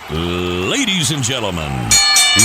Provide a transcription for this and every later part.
Ladies and gentlemen,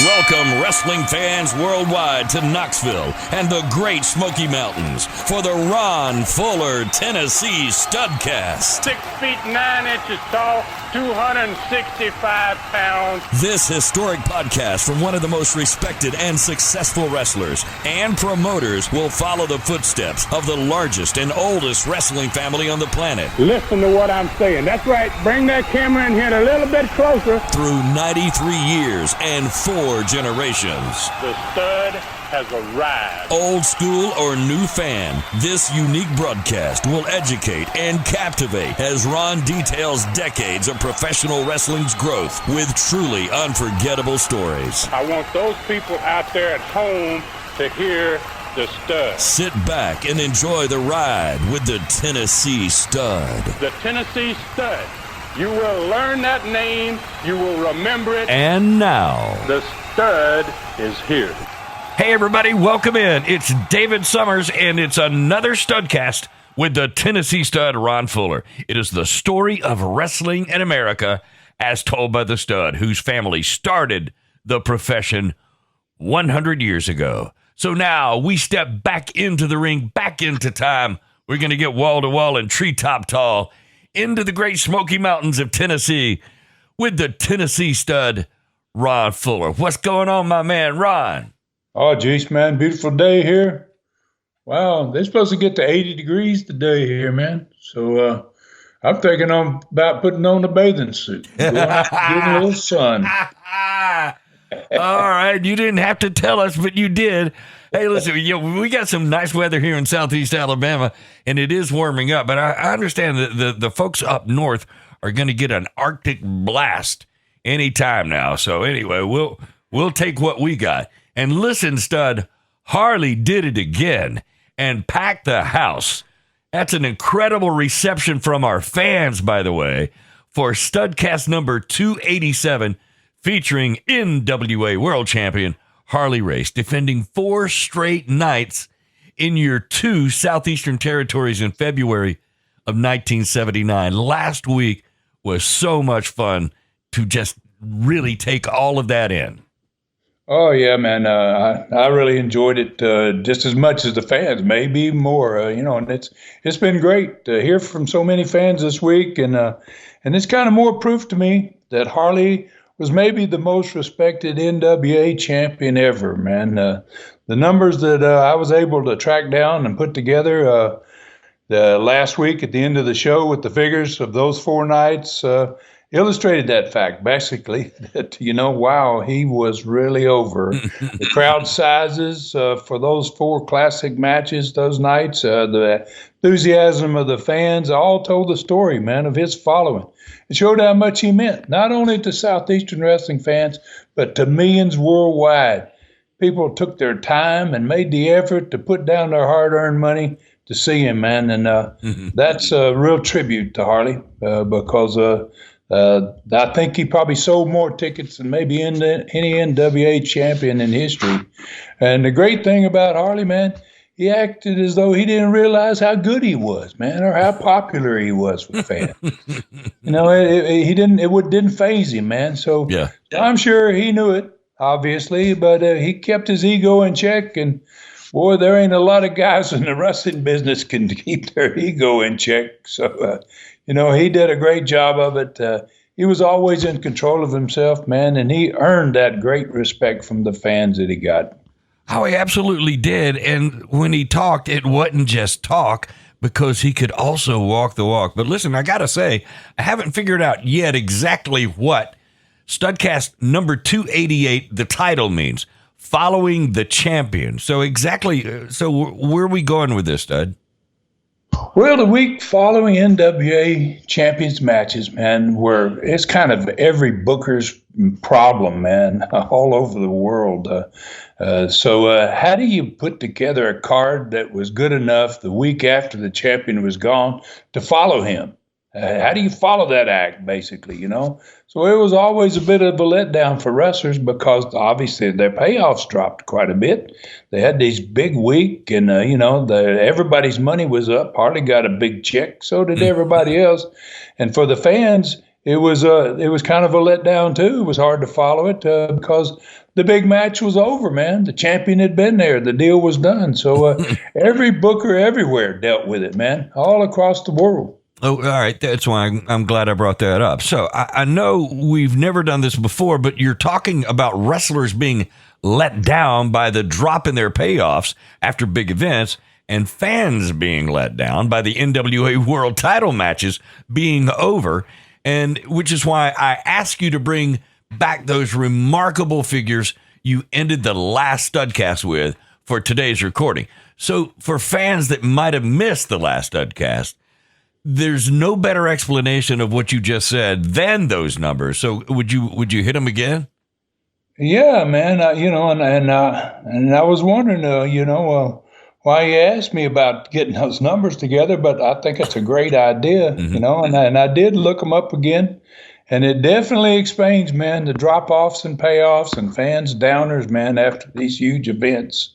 welcome wrestling fans worldwide to Knoxville and the Great Smoky Mountains for the Ron Fuller Tennessee Studcast. 6 feet 9 inches tall, 265 pounds. This historic podcast from one of the most respected and successful wrestlers and promoters will follow the footsteps of the largest and oldest wrestling family on the planet. Listen to what I'm saying. That's right. Bring that camera in here a little bit closer. Through 93 years and 4 generations. The stud has arrived. Old school or new fan, this unique broadcast will educate and captivate as Ron details decades of professional wrestling's growth with truly unforgettable stories. I want those people out there at home to hear the stud. Sit back and enjoy the ride with the Tennessee Stud. The Tennessee Stud. You will learn that name. You will remember it. And now, the stud is here. Hey everybody, welcome in. It's David Summers, and it's another Studcast with the Tennessee Stud, Ron Fuller. It is the story of wrestling in America as told by the stud, whose family started the profession 100 years ago. So now we step back into the ring, back into time. We're going to get wall-to-wall and treetop tall into the Great Smoky Mountains of Tennessee with the Tennessee Stud, Ron Fuller. What's going on, my man, Ron? Oh, geez, man, beautiful day here. Wow, they're supposed to get to 80 degrees today here, man. So I'm thinking about putting on a bathing suit. Going out to get a little sun. All right, you didn't have to tell us, but you did. Hey, listen, we got some nice weather here in Southeast Alabama, and it is warming up. But I understand that the folks up north are going to get an Arctic blast anytime now. So anyway, we'll take what we got. And listen, stud, Harley did it again and packed the house. That's an incredible reception from our fans, by the way, for Studcast number 287, featuring NWA World Champion Harley Race, defending 4 straight nights in your 2 Southeastern territories in February of 1979. Last week was so much fun to just really take all of that in. Oh, yeah, man. I really enjoyed it just as much as the fans, maybe even more. And it's been great to hear from so many fans this week. And it's kind of more proof to me that Harley was maybe the most respected NWA champion ever, man. The numbers that I was able to track down and put together the last week at the end of the show with the figures of those 4 nights illustrated that fact, basically, that, wow, he was really over. The crowd sizes for those 4 classic matches those nights, the enthusiasm of the fans, all told the story, man, of his following. It showed how much he meant, not only to Southeastern wrestling fans, but to millions worldwide. People took their time and made the effort to put down their hard-earned money to see him, man, and that's a real tribute to Harley because I think he probably sold more tickets than maybe any NWA champion in history. And the great thing about Harley, man, he acted as though he didn't realize how good he was, man, or how popular he was with fans. It didn't faze him, man. So yeah. I'm sure he knew it, obviously, but he kept his ego in check. And boy, there ain't a lot of guys in the wrestling business can keep their ego in check. So, he did a great job of it. He was always in control of himself, man, and he earned that great respect from the fans that he got. Oh, he absolutely did. And when he talked, it wasn't just talk, because he could also walk the walk. But listen, I got to say, I haven't figured out yet exactly what Studcast number 288, the title means, following the champion. So where are we going with this, Stud? Well, the week following NWA champions matches, man, it's kind of every booker's problem, man, all over the world. So how do you put together a card that was good enough the week after the champion was gone to follow him? How do you follow that act, basically, So it was always a bit of a letdown for wrestlers because obviously their payoffs dropped quite a bit. They had these big week and, everybody's money was up. Harley got a big check. So did everybody else. And for the fans, it was kind of a letdown too. It was hard to follow it because the big match was over, man. The champion had been there. The deal was done. So every booker everywhere dealt with it, man, all across the world. Oh, all right. That's why I'm glad I brought that up. So I know we've never done this before, but you're talking about wrestlers being let down by the drop in their payoffs after big events, and fans being let down by the NWA World Title matches being over, and which is why I ask you to bring back those remarkable figures you ended the last Studcast with for today's recording. So for fans that might have missed the last Studcast, there's no better explanation of what you just said than those numbers. So would you hit them again? Yeah, man. And I was wondering, why you asked me about getting those numbers together, but I think it's a great idea, and I did look them up again, and it definitely explains, man, the drop-offs and payoffs and fans downers, man, after these huge events.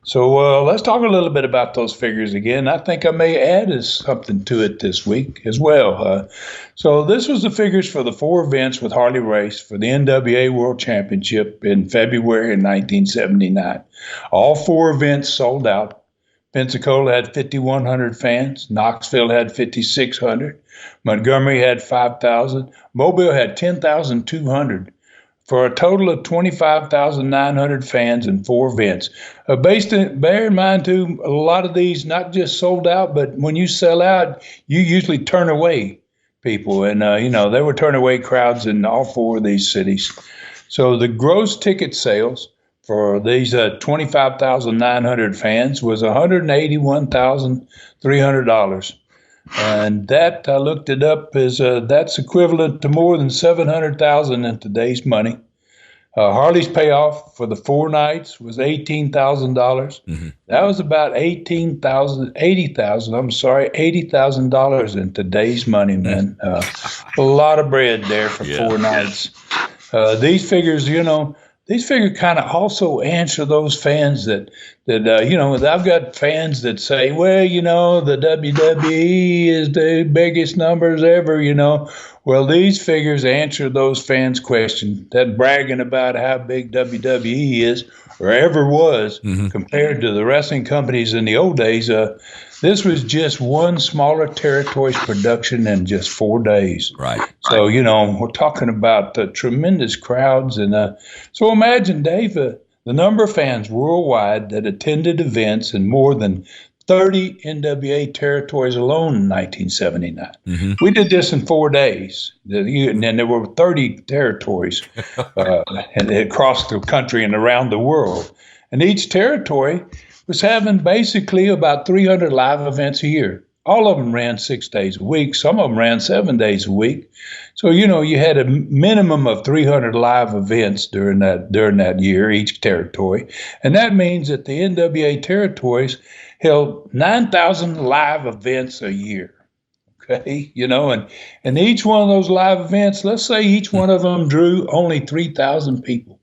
So let's talk a little bit about those figures again. I think I may add something to it this week as well. So this was the figures for the 4 events with Harley Race for the NWA World Championship in February of 1979. All 4 events sold out. Pensacola had 5,100 fans. Knoxville had 5,600. Montgomery had 5,000. Mobile had 10,200. For a total of 25,900 fans in 4 events. Bear in mind, too, a lot of these not just sold out, but when you sell out, you usually turn away people. And, they were turn away crowds in all 4 of these cities. So the gross ticket sales for these 25,900 fans was $181,300. And that, I looked it up, is that's equivalent to more than $700,000 in today's money. Harley's payoff for the 4 nights was $18,000. Mm-hmm. That was about $80,000 in today's money, man. A lot of bread there for 4 nights. These figures, kind of also answer those fans that I've got fans that say, well, the WWE is the biggest numbers ever, Well, these figures answer those fans' question, that bragging about how big WWE is or ever was compared to the wrestling companies in the old days. This was just one smaller territory's production in just 4 days. Right. So, we're talking about tremendous crowds. And so imagine, Dave, the number of fans worldwide that attended events in more than 30 NWA territories alone in 1979. Mm-hmm. We did this in 4 days, and there were 30 territories and across the country and around the world. And each territory was having basically about 300 live events a year. All of them ran 6 days a week. Some of them ran 7 days a week. So, you had a minimum of 300 live events during that year, each territory. And that means that the NWA territories held 9,000 live events a year. Okay, and each one of those live events, let's say each one of them drew only 3,000 people.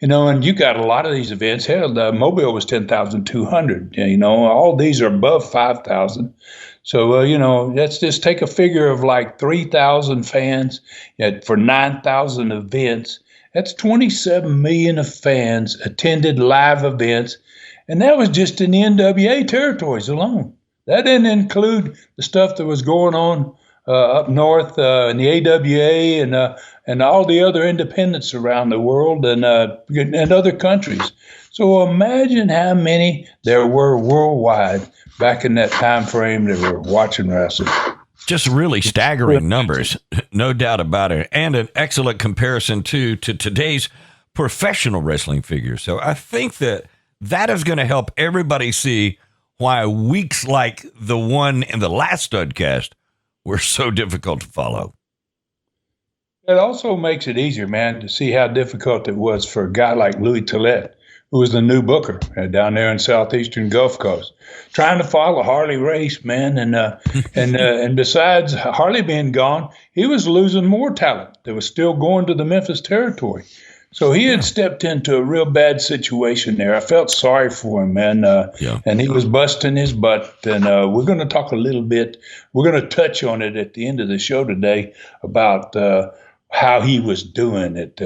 And you got a lot of these events. Hell, Mobile was 10,200. All these are above 5,000. So, let's just take a figure of like 3,000 fans for 9,000 events. That's 27 million of fans attended live events. And that was just in the NWA territories alone. That didn't include the stuff that was going on up north in the AWA and all the other independents around the world and other countries. So imagine how many there were worldwide back in that time frame that were watching wrestling. Just really staggering numbers, no doubt about it, and an excellent comparison to today's professional wrestling figures. So I think that is going to help everybody see why weeks like the one in the last Studcast were so difficult to follow. It also makes it easier, man, to see how difficult it was for a guy like Louis Tillett, who was the new booker down there in Southeastern Gulf Coast, trying to follow Harley Race, man. And besides Harley being gone, he was losing more talent that was still going to the Memphis territory. So he had stepped into a real bad situation there. I felt sorry for him, man. And he was busting his butt. And we're going to talk a little bit. We're going to touch on it at the end of the show today about how he was doing at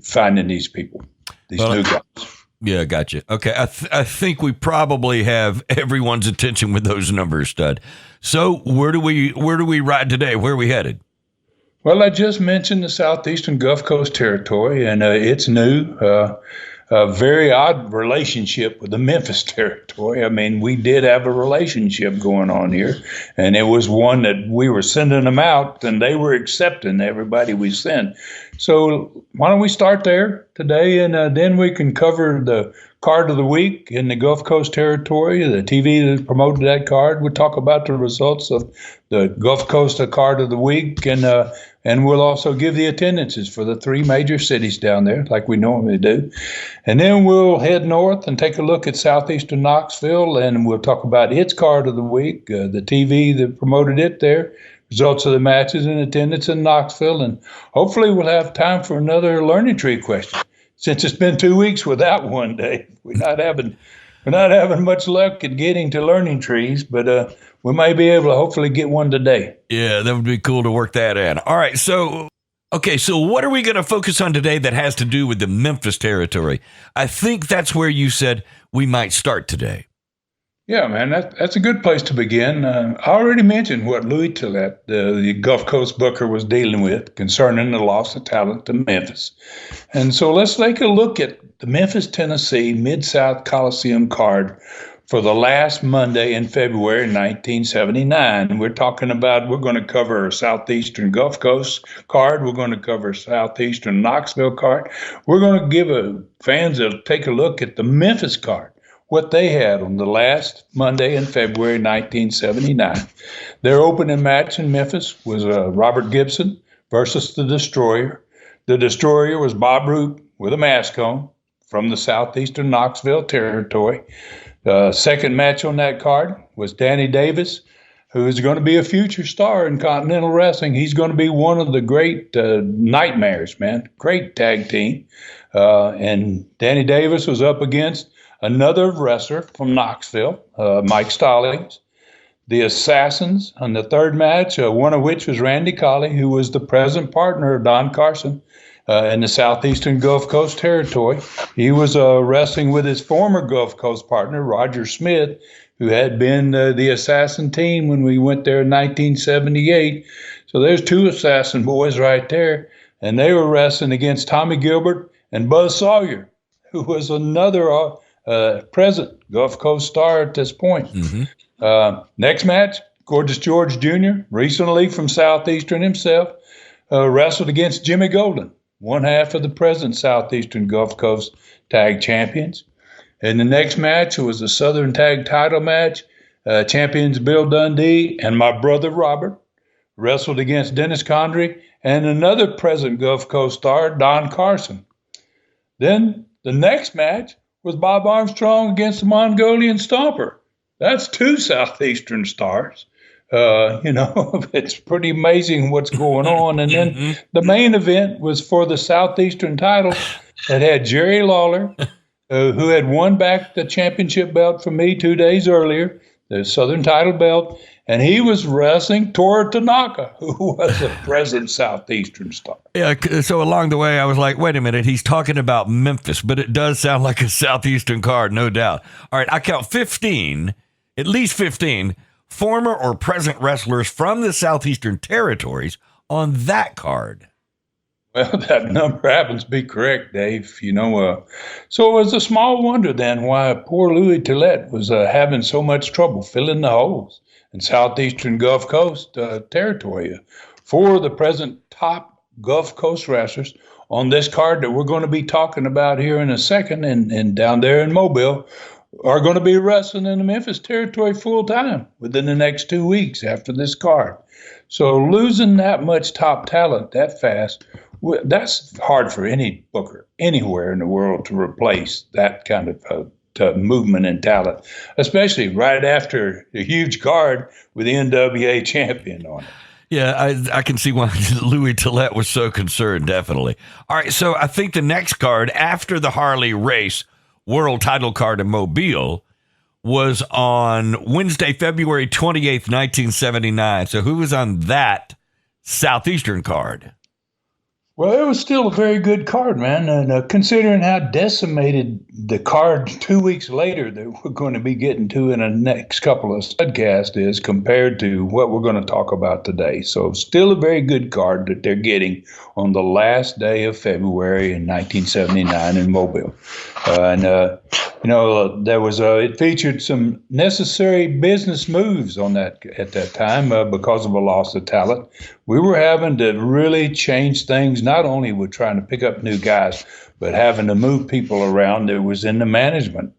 finding these people, these new guys. Yeah, gotcha. Okay, I think we probably have everyone's attention with those numbers, Stud. So where do we ride today? Where are we headed? Well, I just mentioned the Southeastern Gulf Coast Territory, and it's new. A very odd relationship with the Memphis Territory. I mean, we did have a relationship going on here, and it was one that we were sending them out, and they were accepting everybody we sent. So why don't we start there today, and then we can cover the card of the week in the Gulf Coast Territory, the TV that promoted that card. We'll talk about the results of the Gulf Coast card of the week, and we'll also give the attendances for the three major cities down there, like we normally do. And then we'll head north and take a look at Southeastern Knoxville, and we'll talk about its card of the week, the TV that promoted it there, results of the matches and attendance in Knoxville, and hopefully we'll have time for another learning tree question. Since it's been 2 weeks without one, Dave, we're not having much luck at getting to learning trees, but we may be able to hopefully get one today. Yeah, that would be cool to work that in. All right, so what are we going to focus on today that has to do with the Memphis territory? I think that's where you said we might start today. Yeah, man, that's a good place to begin. I already mentioned what Louis Tillett, the Gulf Coast booker, was dealing with concerning the loss of talent to Memphis. And so let's take a look at the Memphis, Tennessee MidSouth Coliseum card for the last Monday in February 1979. We're going to cover Southeastern Gulf Coast card. We're going to cover Southeastern Knoxville card. We're going to give fans take a look at the Memphis card, what they had on the last Monday in February 1979. Their opening match in Memphis was Robert Gibson versus the Destroyer. The Destroyer was Bob Root with a mask on from the Southeastern Knoxville territory. The second match on that card was Danny Davis, who is going to be a future star in Continental Wrestling. He's going to be one of the great nightmares, man. Great tag team. And Danny Davis was up against another wrestler from Knoxville, Mike Stallings. The Assassins on the third match, one of which was Randy Colley, who was the present partner of Don Carson in the Southeastern Gulf Coast Territory. He was wrestling with his former Gulf Coast partner, Roger Smith, who had been the Assassin team when we went there in 1978. So there's two Assassin boys right there, and they were wrestling against Tommy Gilbert and Buzz Sawyer, who was another present Gulf Coast star at this point. Mm-hmm. Next match, Gorgeous George Jr., recently from Southeastern himself, wrestled against Jimmy Golden, one half of the present Southeastern Gulf Coast tag champions. In the next match, it was a Southern tag title match. Champions Bill Dundee and my brother Robert wrestled against Dennis Condrey and another present Gulf Coast star, Don Carson. Then the next match was Bob Armstrong against the Mongolian Stomper. That's two Southeastern stars. It's pretty amazing what's going on. And then the main event was for the Southeastern title that had Jerry Lawler, who had won back the championship belt from me 2 days earlier, the Southern title belt, and he was wrestling Toru Tanaka, who was a present Southeastern star. Yeah, so along the way, I was like, wait a minute, he's talking about Memphis, but it does sound like a Southeastern card, no doubt. All right, I count 15, at least 15, former or present wrestlers from the Southeastern territories on that card. Well, that number happens to be correct, Dave. So it was a small wonder then why poor Louis Tillett was having so much trouble filling the holes in Southeastern Gulf Coast territory. For the present top Gulf Coast wrestlers on this card that we're going to be talking about here in a second and down there in Mobile are going to be wrestling in the Memphis territory full time within the next 2 weeks after this card. So losing that much top talent that fast, that's hard for any booker anywhere in the world to replace that kind of movement and talent, especially right after a huge card with the NWA champion on it. Yeah, I can see why Louis Tillett was so concerned, definitely. All right, so I think the next card after the Harley Race world title card in Mobile was on Wednesday, February 28th, 1979. So who was on that Southeastern card? Well, it was still a very good card, man. And considering how decimated the card 2 weeks later that we're going to be getting to in the next couple of Studcast is compared to what we're going to talk about today. So still a very good card that they're getting on the last day of February in 1979 in Mobile. There was it featured some necessary business moves on that at that time because of a loss of talent. We were having to really change things, not only with trying to pick up new guys, but having to move people around that was in the management.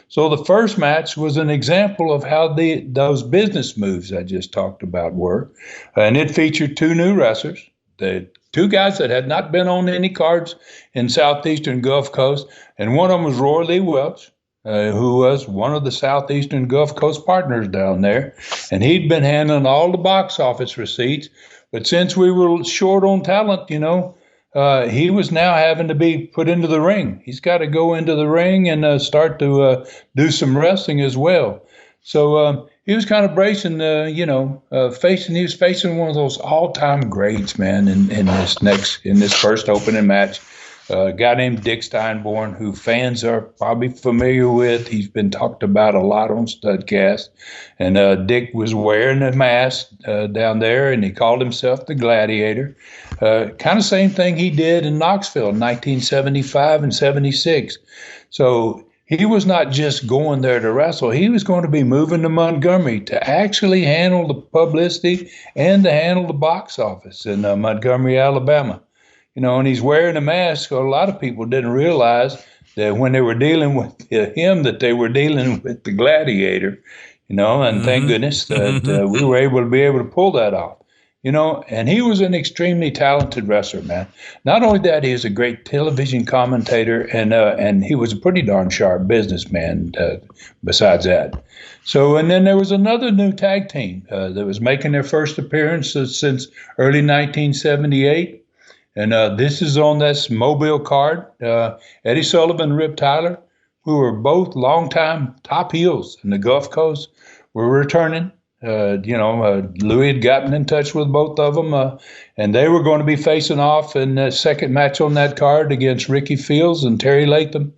So the first match was an example of how those business moves I just talked about were. And it featured two new wrestlers, the two guys that had not been on any cards in Southeastern Gulf Coast, and one of them was Roy Lee Welch, who was one of the Southeastern Gulf Coast partners down there. And he'd been handling all the box office receipts. But since we were short on talent, he was now having to be put into the ring. He's got to go into the ring and start to do some wrestling as well. So he was kind of bracing, he was facing one of those all-time greats, man, in this first opening match. A guy named Dick Steinborn, who fans are probably familiar with. He's been talked about a lot on Studcast. And Dick was wearing a mask down there, and he called himself the Gladiator. Kind of same thing he did in Knoxville in 1975 and 76. So he was not just going there to wrestle. He was going to be moving to Montgomery to actually handle the publicity and to handle the box office in Montgomery, Alabama. And he's wearing a mask. So a lot of people didn't realize that when they were dealing with him, that they were dealing with the Gladiator, and thank goodness that we were able to pull that off. And he was an extremely talented wrestler, man. Not only that, he was a great television commentator, and he was a pretty darn sharp businessman besides that. So, and then there was another new tag team that was making their first appearance since early 1978. And this is on this Mobile card. Eddie Sullivan and Rip Tyler, who were both longtime top heels in the Gulf Coast, were returning. Louis had gotten in touch with both of them, and they were going to be facing off in the second match on that card against Ricky Fields and Terry Latham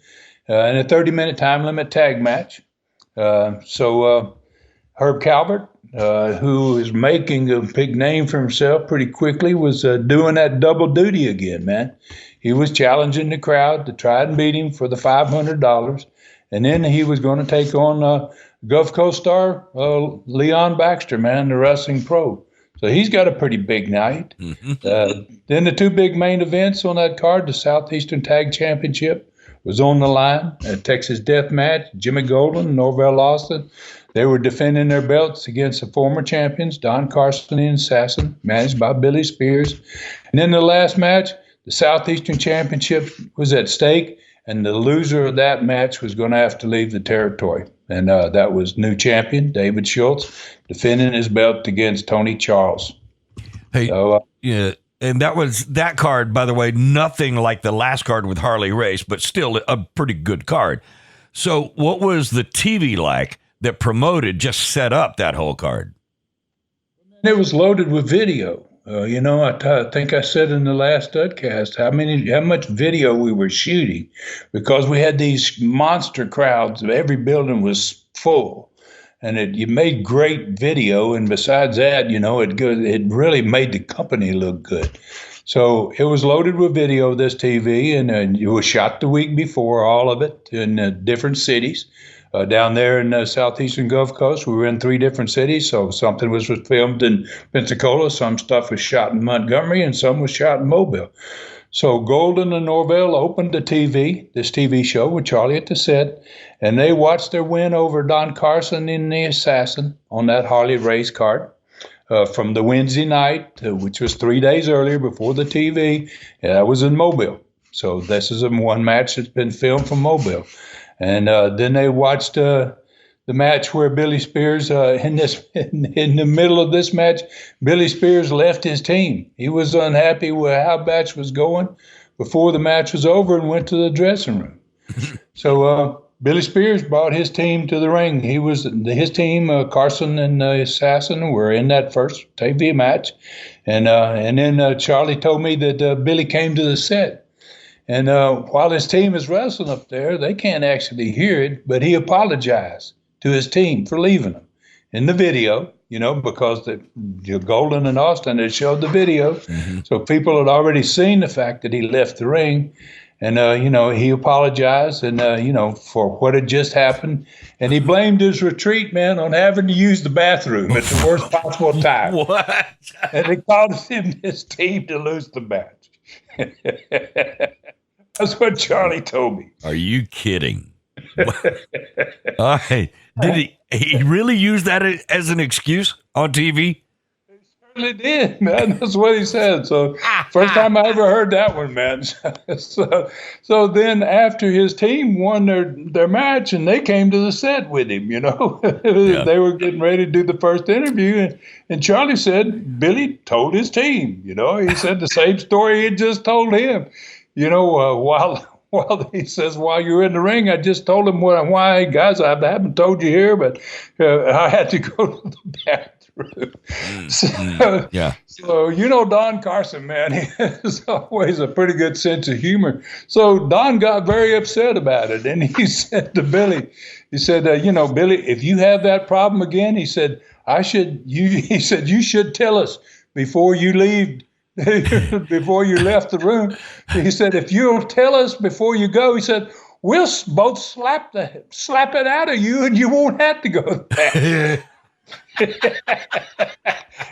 in a 30-minute time limit tag match. So Herb Calvert, who is making a big name for himself pretty quickly, was doing that double duty again, man. He was challenging the crowd to try and beat him for the $500, and then he was going to take on Gulf Coast star Leon Baxter, man, the wrestling pro. So he's got a pretty big night. Then the two big main events on that card, the Southeastern Tag Championship was on the line. A Texas Death Match, Jimmy Golden and Norvell Austin. They were defending their belts against the former champions, Don Carson and Assassin, managed by Billy Spears. And then the last match, the Southeastern Championship was at stake, and the loser of that match was going to have to leave the territory. And that was new champion, David Schultz, defending his belt against Tony Charles. Hey, yeah, and that card, by the way, nothing like the last card with Harley Race, but still a pretty good card. So what was the TV like that promoted, just set up that whole card? It was loaded with video. I think I said in the last Studcast how much video we were shooting, because we had these monster crowds. Every building was full, and you made great video. And besides that, it really made the company look good. So it was loaded with video, this TV, and it was shot the week before, all of it in different cities. Down there in the Southeastern Gulf Coast, we were in 3 different cities. So something was filmed in Pensacola, some stuff was shot in Montgomery, and some was shot in Mobile. So Golden and Norvell opened this TV show with Charlie at the set, and they watched their win over Don Carson and the Assassin on that Harley Race card from the Wednesday night, which was 3 days earlier before the TV. That was in Mobile. So this is one match that's been filmed from Mobile. And then they watched the match where Billy Spears, in the middle of this match, Billy Spears left his team. He was unhappy with how the match was going before the match was over and went to the dressing room. So Billy Spears brought his team to the ring. His team, Carson and Assassin, were in that first TV match. And then Charlie told me that Billy came to the set. And while his team is wrestling up there, they can't actually hear it, but he apologized to his team for leaving them in the video, because Golden and Austin had showed the video. Mm-hmm. So people had already seen the fact that he left the ring. And, he apologized and, for what had just happened. And he blamed his retreat, man, on having to use the bathroom at the worst possible time. What? And it caused his team to lose the match. That's what Charlie told me. Are you kidding? All right. Did he really use that as an excuse on TV? He certainly did, man. That's what he said. So first time I ever heard that one, man. So then after his team won their match and they came to the set with him, Yeah. They were getting ready to do the first interview. And Charlie said Billy told his team, he said the same story he had just told him. While he says, while you're in the ring, I just told him why, guys, I haven't told you here, but I had to go to the bathroom. So, Don Carson, man, he has always a pretty good sense of humor. So Don got very upset about it. And he said to Billy, Billy, if you have that problem again, he said, you should tell us before you leave. Before you left the room, he said, if you'll tell us before you go, he said, we'll both slap it out of you and you won't have to go back.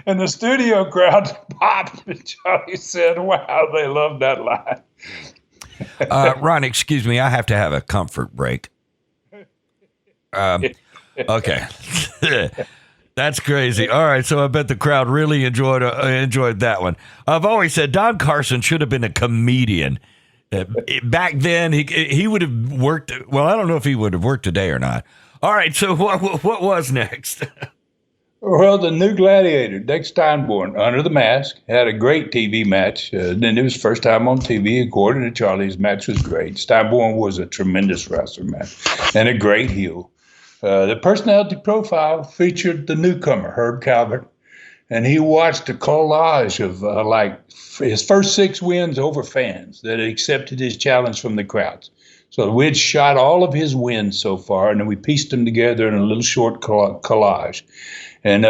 And the studio crowd popped and Charlie said, wow, they love that line. Ron, excuse me, I have to have a comfort break. Okay. That's crazy. All right, so I bet the crowd really enjoyed that one. I've always said Don Carson should have been a comedian. Back then, he would have worked. Well, I don't know if he would have worked today or not. All right, so what was next? Well, the new Gladiator, Dick Steinborn, Under the Mask, had a great TV match. Then it was first time on TV. According to Charlie, his match was great. Steinborn was a tremendous wrestler, man, and a great heel. The personality profile featured the newcomer, Herb Calvert, and he watched a collage of his first 6 wins over fans that accepted his challenge from the crowds. So we'd shot all of his wins so far, and then we pieced them together in a little short collage. And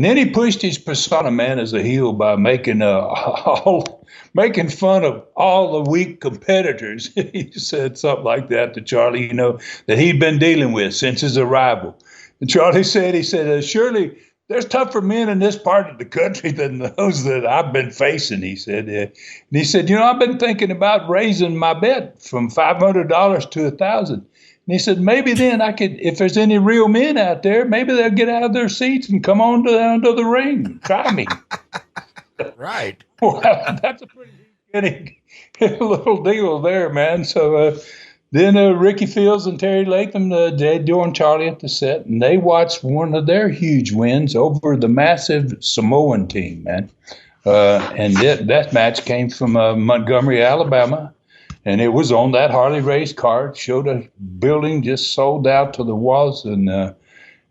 then he pushed his persona, man, as a heel by making fun of all the weak competitors. He said something like that to Charlie, that he'd been dealing with since his arrival. And Charlie said, surely there's tougher men in this part of the country than those that I've been facing, he said. And he said, I've been thinking about raising my bet from $500 to $1,000. And he said, maybe then I could, if there's any real men out there, maybe they'll get out of their seats and come on down to the ring and try me. Right. Well, that's a pretty getting little deal there, man. So then Ricky Fields and Terry Latham, they joined Charlie at the set, and they watched one of their huge wins over the massive Samoan team, man. And that match came from Montgomery, Alabama, and it was on that Harley Race card. Showed a building just sold out to the walls, and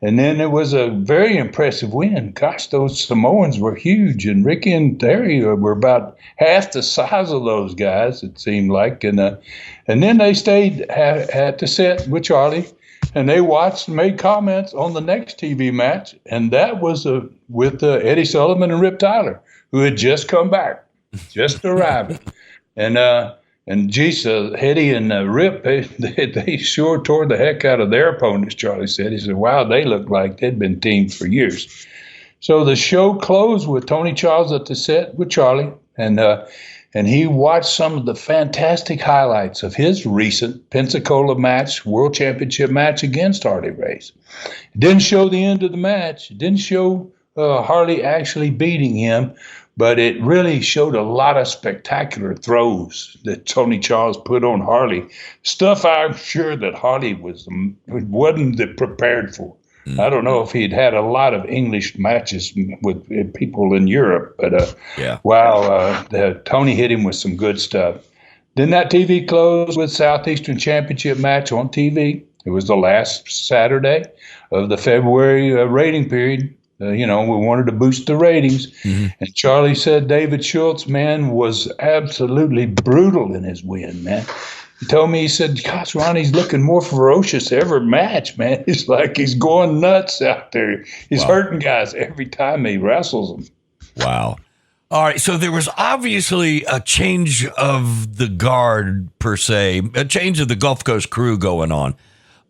then it was a very impressive win. Gosh, those Samoans were huge, and Ricky and Terry were about half the size of those guys, it seemed like. And then they stayed at the set with Charlie, and they watched and made comments on the next TV match, and that was with Eddie Sullivan and Rip Tyler, who had just come back, just arriving. And geez, Eddie and Rip, they sure tore the heck out of their opponents, Charlie said. He said, wow, they looked like they'd been teamed for years. So the show closed with Tony Charles at the set with Charlie, and he watched some of the fantastic highlights of his recent Pensacola match, World Championship match against Harley Race. It didn't show the end of the match. It didn't show Harley actually beating him, but it really showed a lot of spectacular throws that Tony Charles put on Harley. Stuff I'm sure that Harley wasn't prepared for. I don't know if he'd had a lot of English matches with people in Europe, but Tony hit him with some good stuff. Then that TV closed with Southeastern Championship match on TV. It was the last Saturday of the February rating period. We wanted to boost the ratings. Mm-hmm. And Charlie said David Schultz, man, was absolutely brutal in his win, man. He told me, he said, gosh, Ronnie's looking more ferocious every match, man. It's like he's going nuts out there. He's hurting guys every time he wrestles them. Wow. All right, so there was obviously a change of the guard, per se, a change of the Gulf Coast crew going on.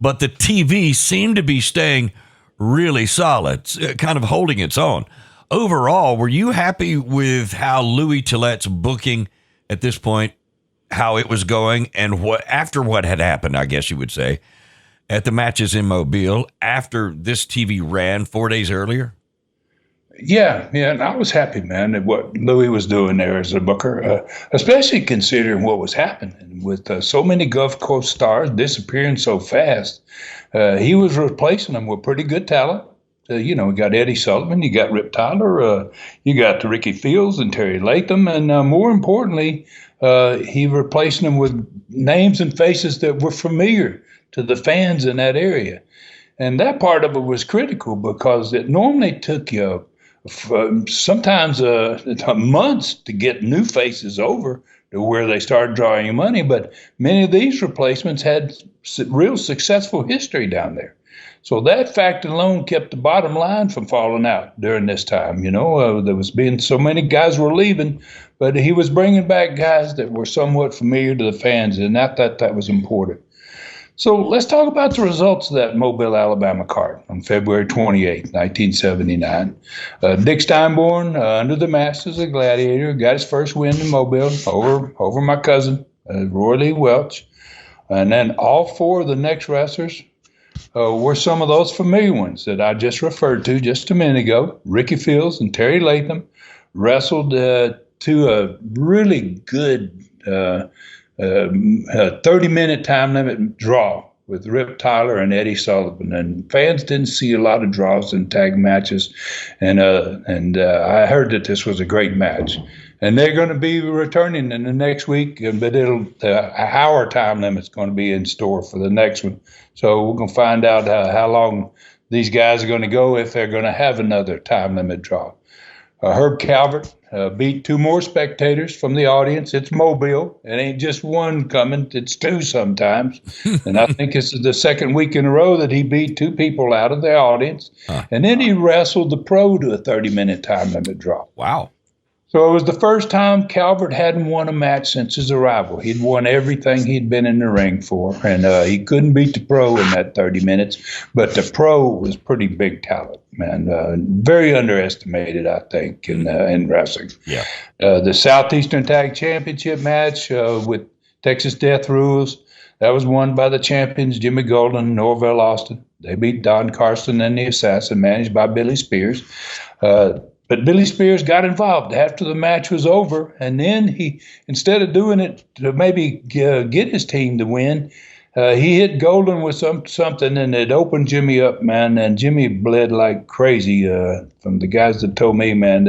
But the TV seemed to be staying really solid, kind of holding its own. Overall, were you happy with how Louis Tillette's booking at this point, how it was going, and after what had happened, I guess you would say, at the matches in Mobile after this TV ran 4 days earlier? Yeah, and I was happy, man, at what Louis was doing there as a booker, especially considering what was happening with so many Gulf Coast stars disappearing so fast. He was replacing them with pretty good talent. You got Eddie Sullivan, you got Rip Tyler, you got Ricky Fields and Terry Latham, and more importantly, he replacing them with names and faces that were familiar to the fans in that area. And that part of it was critical because it normally took you sometimes months to get new faces over to where they started drawing you money. But many of these replacements had real successful history down there. So that fact alone kept the bottom line from falling out during this time. There was being so many guys were leaving, but he was bringing back guys that were somewhat familiar to the fans, and I thought that was important. So let's talk about the results of that Mobile, Alabama card on February 28, 1979. Dick Steinborn, under the mask as a Gladiator, got his first win in Mobile over my cousin, Roy Lee Welch. And then all four of the next wrestlers were some of those familiar ones that I just referred to just a minute ago. Ricky Fields and Terry Latham wrestled to a really good 30-minute time limit draw with Rip Tyler and Eddie Sullivan, and fans didn't see a lot of draws in tag matches, and I heard that this was a great match, and they're going to be returning in the next week, but our time limit's going to be in store for the next one, so we're going to find out how long these guys are going to go, if they're going to have another time limit draw. Herb Calvert beat two more spectators from the audience. It's Mobile. It ain't just one coming. It's two sometimes. And I think this is the second week in a row that he beat two people out of the audience. And then he wrestled the pro to a 30-minute time limit draw. Wow. So it was the first time Calvert hadn't won a match since his arrival. He'd won everything he'd been in the ring for, and he couldn't beat the pro in that 30 minutes. But the pro was pretty big talent, man. Very underestimated, I think, in wrestling. Yeah. The Southeastern Tag Championship match with Texas Death Rules, that was won by the champions Jimmy Golden and Norvell Austin. They beat Don Carson and the Assassin, managed by Billy Spears. But Billy Spears got involved after the match was over, and then he, instead of doing it to maybe get his team to win, he hit Golden with something, and it opened Jimmy up, man, and Jimmy bled like crazy. From the guys that told me, man,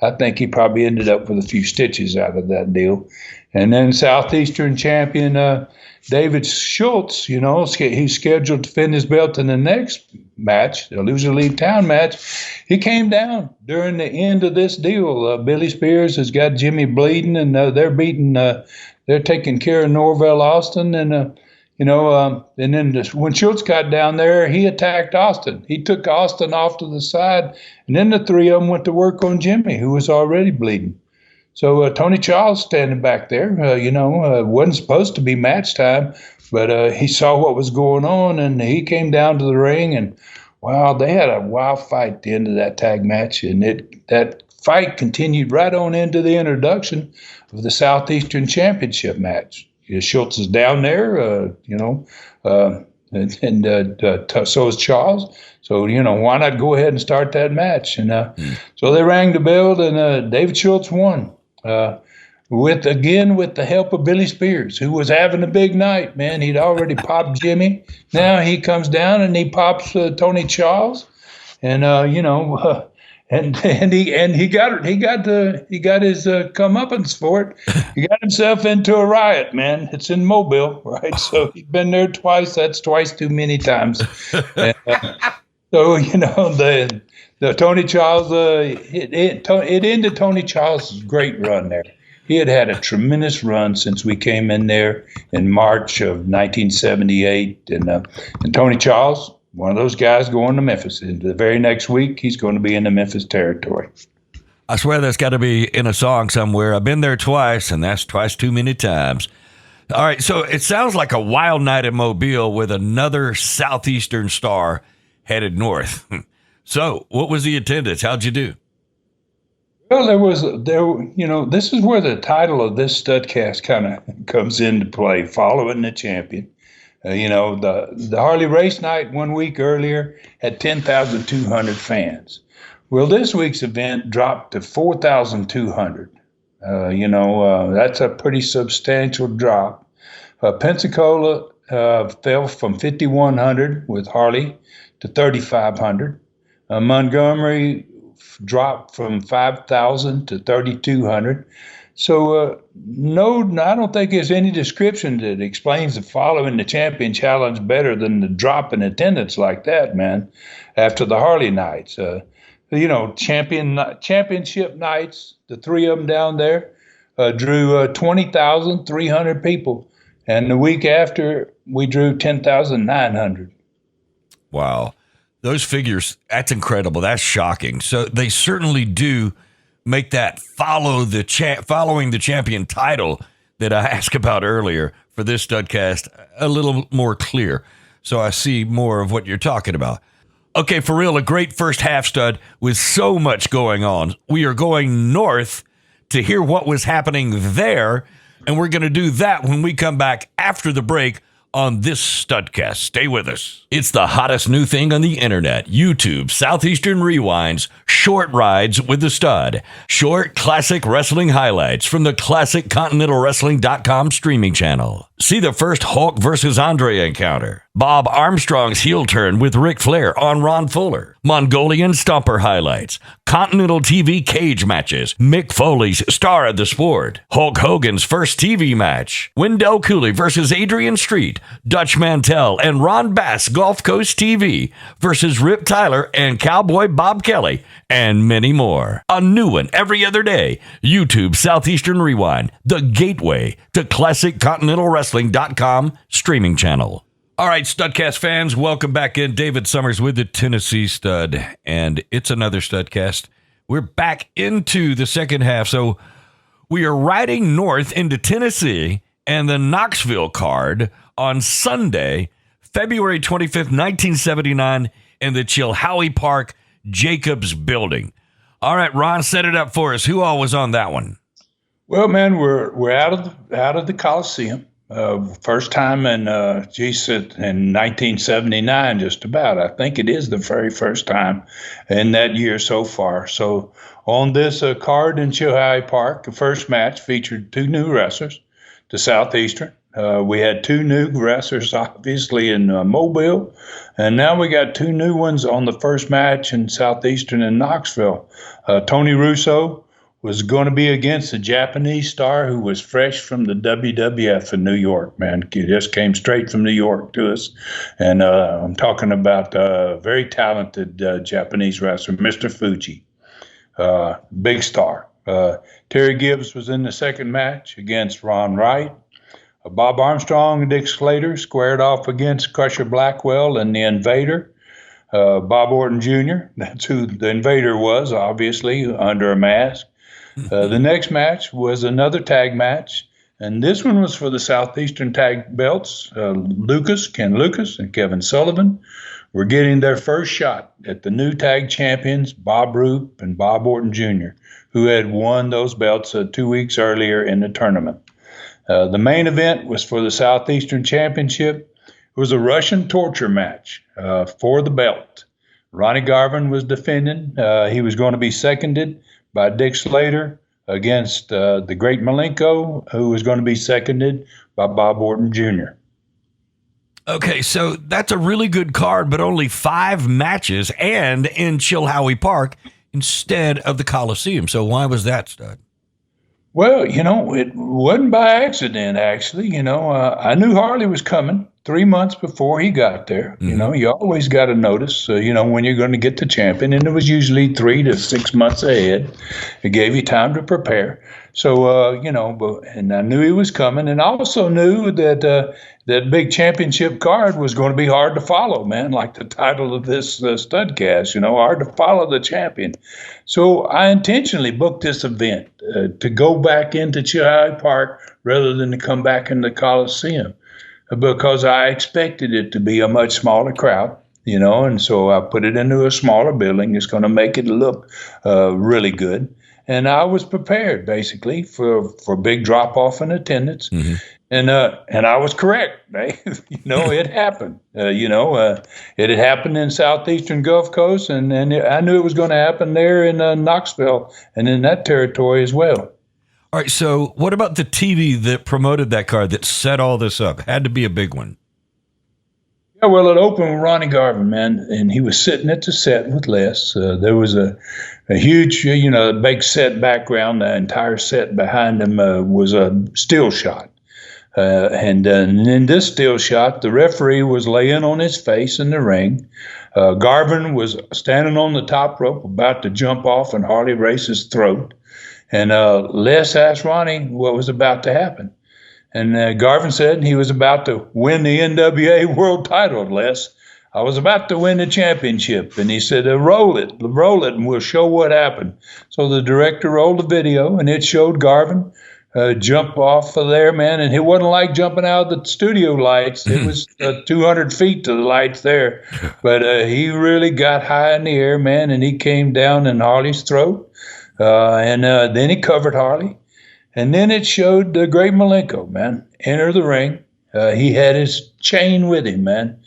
I think he probably ended up with a few stitches out of that deal. And then Southeastern champion David Schultz, he's scheduled to defend his belt in the next match, the loser leave town match. He came down during the end of this deal. Billy Spears has got Jimmy bleeding, and they're taking care of Norvell Austin, and and then when Schultz got down there, he attacked Austin. He took Austin off to the side, and then the three of them went to work on Jimmy, who was already bleeding. So Tony Charles standing back there, wasn't supposed to be match time, but he saw what was going on, and he came down to the ring, and wow, they had a wild fight at the end of that tag match, and that fight continued right on into the introduction of the Southeastern Championship match. Schultz is down there, so is Charles. So, why not go ahead and start that match? And so they rang the bell, and David Schultz won. With the help of Billy Spears, who was having a big night, man. He'd already popped Jimmy. Now he comes down and he pops Tony Charles, and and he got his comeuppance for it. He got himself into a riot, man. It's in Mobile, right? So he's been there twice. That's twice too many times. And, so the Tony Charles it ended Tony Charles' great run there. He had a tremendous run since we came in there in March of 1978, and Tony Charles, one of those guys, going to Memphis. And the very next week, he's going to be in the Memphis territory. I swear that's got to be in a song somewhere. I've been there twice, and that's twice too many times. All right, so it sounds like a wild night in Mobile with another Southeastern star headed north. So, what was the attendance? How'd you do? Well, this is where the title of this Studcast kind of comes into play, following the champion. The Harley Race night 1 week earlier had 10,200 fans. Well, this week's event dropped to 4,200. That's a pretty substantial drop. Pensacola fell from 5,100 with Harley to 3,500. Montgomery dropped from 5,000 to 3,200. So, I don't think there's any description that explains the following the champion challenge better than the drop in attendance like that, man, after the Harley nights. Championship nights, the three of them down there, drew 20,300 people. And the week after, we drew 10,900. Wow. Those figures, that's incredible. That's shocking. So they certainly do make that following the champion title that I asked about earlier for this Studcast a little more clear. So I see more of what you're talking about. Okay, for real, a great first half, Stud, with so much going on. We are going north to hear what was happening there, and we're going to do that when we come back after the break on this Studcast. Stay with us. It's the hottest new thing on the internet. YouTube, Southeastern Rewinds, short rides with the Stud. Short, classic wrestling highlights from the classic ContinentalWrestling.com streaming channel. See the first Hulk versus Andre encounter. Bob Armstrong's heel turn with Ric Flair on Ron Fuller. Mongolian Stomper highlights. Continental TV cage matches. Mick Foley's Star of the Sport. Hulk Hogan's first TV match. Wendell Cooley versus Adrian Street. Dutch Mantell and Ron Bass Gulf Coast TV versus Rip Tyler and Cowboy Bob Kelly, and many more. A new one every other day. YouTube Southeastern Rewind, the gateway to ClassicContinentalWrestling.com streaming channel. All right, Studcast fans, welcome back in. David Summers with the Tennessee Stud, and it's another Studcast. We're back into the second half, so we are riding north into Tennessee and the Knoxville card on Sunday, February 25th, 1979, in the Chilhowie Park Jacobs Building. All right, Ron, set it up for us. Who all was on that one? Well, man, we're out of the Coliseum. First time in 1979, just about. I think it is the very first time in that year so far. So on this card in Chilhowie Park, the first match featured two new wrestlers, the Southeastern. We had two new wrestlers, obviously, in Mobile, and now we got two new ones on the first match in Southeastern in Knoxville. Tony Russo was going to be against a Japanese star who was fresh from the WWF in New York, man. He just came straight from New York to us. And I'm talking about a very talented Japanese wrestler, Mr. Fuji, big star. Terry Gibbs was in the second match against Ron Wright. Bob Armstrong and Dick Slater squared off against Crusher Blackwell and the Invader. Bob Orton Jr., that's who the Invader was, obviously, under a mask. The next match was another tag match, and this one was for the Southeastern tag belts. Ken Lucas and Kevin Sullivan were getting their first shot at the new tag champions, Bob Roop and Bob Orton Jr., who had won those belts 2 weeks earlier in the tournament. The main event was for the Southeastern Championship, was a Russian torture match for the belt. Ronnie Garvin was defending. He was going to be seconded by Dick Slater against the great Malenko, who was going to be seconded by Bob Orton Jr. Okay, so that's a really good card, but only 5 matches and in Chilhowie Park instead of the Coliseum. So why was that, Stud? Well, it wasn't by accident, actually. I knew Harley was coming 3 months before he got there. Mm-hmm. You always got to notice, when you're going to get the champion. And it was usually 3 to 6 months ahead. It gave you time to prepare. So, and I knew he was coming. And I also knew that that big championship card was going to be hard to follow, man, like the title of this Studcast, hard to follow the champion. So I intentionally booked this event to go back into Chilhowie Park rather than to come back into the Coliseum because I expected it to be a much smaller crowd, and so I put it into a smaller building. It's going to make it look really good. And I was prepared, basically, for big drop-off in attendance. Mm-hmm. And I was correct. It happened. It had happened in Southeastern Gulf Coast, and I knew it was going to happen there in Knoxville and in that territory as well. All right, so what about the TV that promoted that card that set all this up? Had to be a big one. Yeah, well, it opened with Ronnie Garvin, man, and he was sitting at the set with Les. There was a huge, big set background. The entire set behind him was a still shot. And in this still shot, the referee was laying on his face in the ring. Garvin was standing on the top rope, about to jump off in Harley Race's throat. And Les asked Ronnie what was about to happen. And Garvin said he was about to win the NWA world title, Les. I was about to win the championship. And he said, roll it, and we'll show what happened. So the director rolled the video, and it showed Garvin jump off of there, man. And it wasn't like jumping out of the studio lights. It was 200 feet to the lights there. But he really got high in the air, man, and he came down in Harley's throat. And then he covered Harley. And then it showed the great Malenko, man, enter the ring. He had his chain with him, man.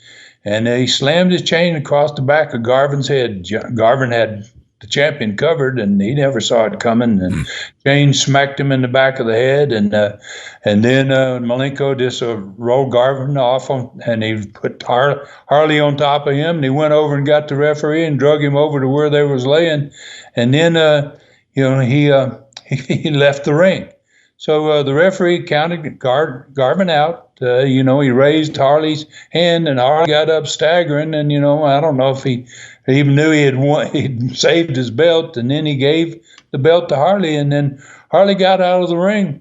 And he slammed his chain across the back of Garvin's head. Garvin had the champion covered, and he never saw it coming. And chain smacked him in the back of the head. And then Malenko just rolled Garvin off, and he put Harley on top of him. And he went over and got the referee and drug him over to where they was laying. And then, he left the ring. So the referee counted Garvin out. He raised Harley's hand, and Harley got up staggering. And, I don't know if he even knew he had won, he'd saved his belt. And then he gave the belt to Harley, and then Harley got out of the ring.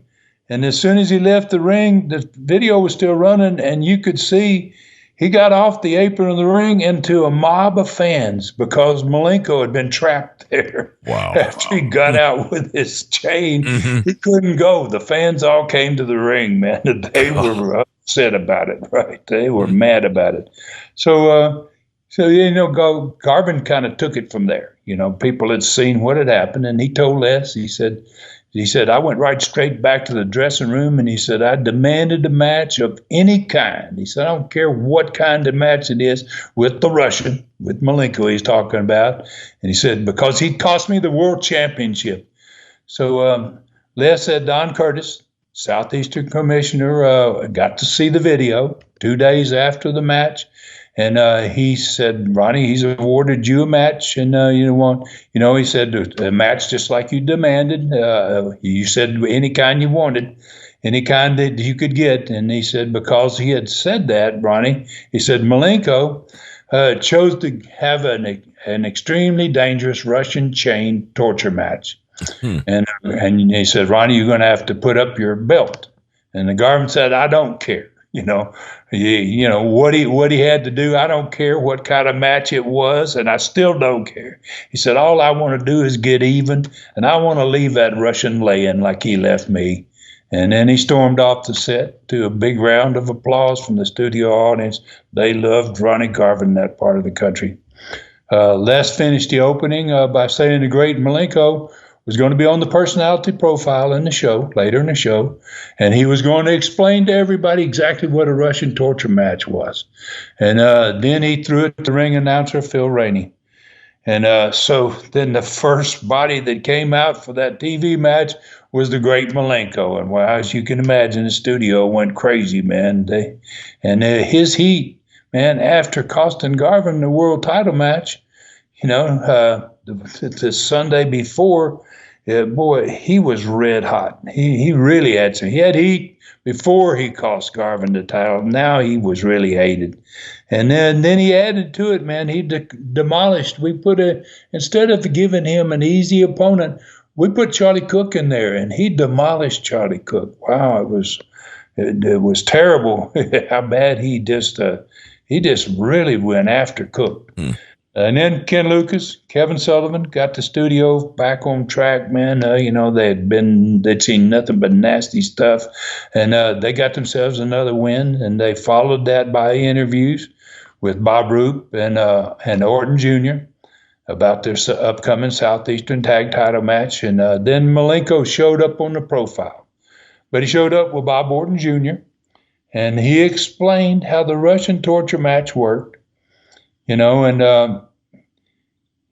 And as soon as he left the ring, the video was still running, and you could see he got off the apron of the ring into a mob of fans because Malenko had been trapped there. Wow. After he got out with his chain, he couldn't go. The fans all came to the ring, man. They were upset about it, right? They were mad about it. So Garvin kind of took it from there. People had seen what had happened, and he told Les, he said, I went right straight back to the dressing room, and he said, I demanded a match of any kind. He said, I don't care what kind of match it is with the Russian, with Malenko he's talking about. And he said, because he cost me the world championship. So Les said, Don Curtis, Southeastern commissioner, got to see the video 2 days after the match. And he said, Ronnie, he's awarded you a match, and he said a match just like you demanded. You said any kind you wanted, any kind that you could get. And he said because he had said that, Ronnie, he said Malenko chose to have an extremely dangerous Russian chain torture match. And he said, Ronnie, you're going to have to put up your belt. And the Garvin said, I don't care. What he had to do. I don't care what kind of match it was, and I still don't care. He said, all I want to do is get even, and I want to leave that Russian laying like he left me. And then he stormed off the set to a big round of applause from the studio audience. They loved Ronnie Garvin in that part of the country. Les finished the opening by saying the great Malenko was going to be on the personality profile in the show, later in the show, and he was going to explain to everybody exactly what a Russian torture match was. And then he threw it to the ring announcer, Phil Rainey. And so then the first body that came out for that TV match was the great Malenko. And well, as you can imagine, the studio went crazy, man. His heat, man, after costing Garvin the world title match, the Sunday before, boy, he was red hot. He really had some. He had heat before he cost Garvin the title. Now he was really hated. And then he added to it, man. He demolished. Instead of giving him an easy opponent, we put Charlie Cook in there, and he demolished Charlie Cook. Wow, it was terrible how bad he just really went after Cook. And then Ken Lucas, Kevin Sullivan got the studio back on track, man. They'd seen nothing but nasty stuff, and they got themselves another win, and they followed that by interviews with Bob Roop and Orton Jr. about their upcoming Southeastern tag title match. And then Malenko showed up on the profile, but he showed up with Bob Orton Jr., and he explained how the Russian torture match worked. And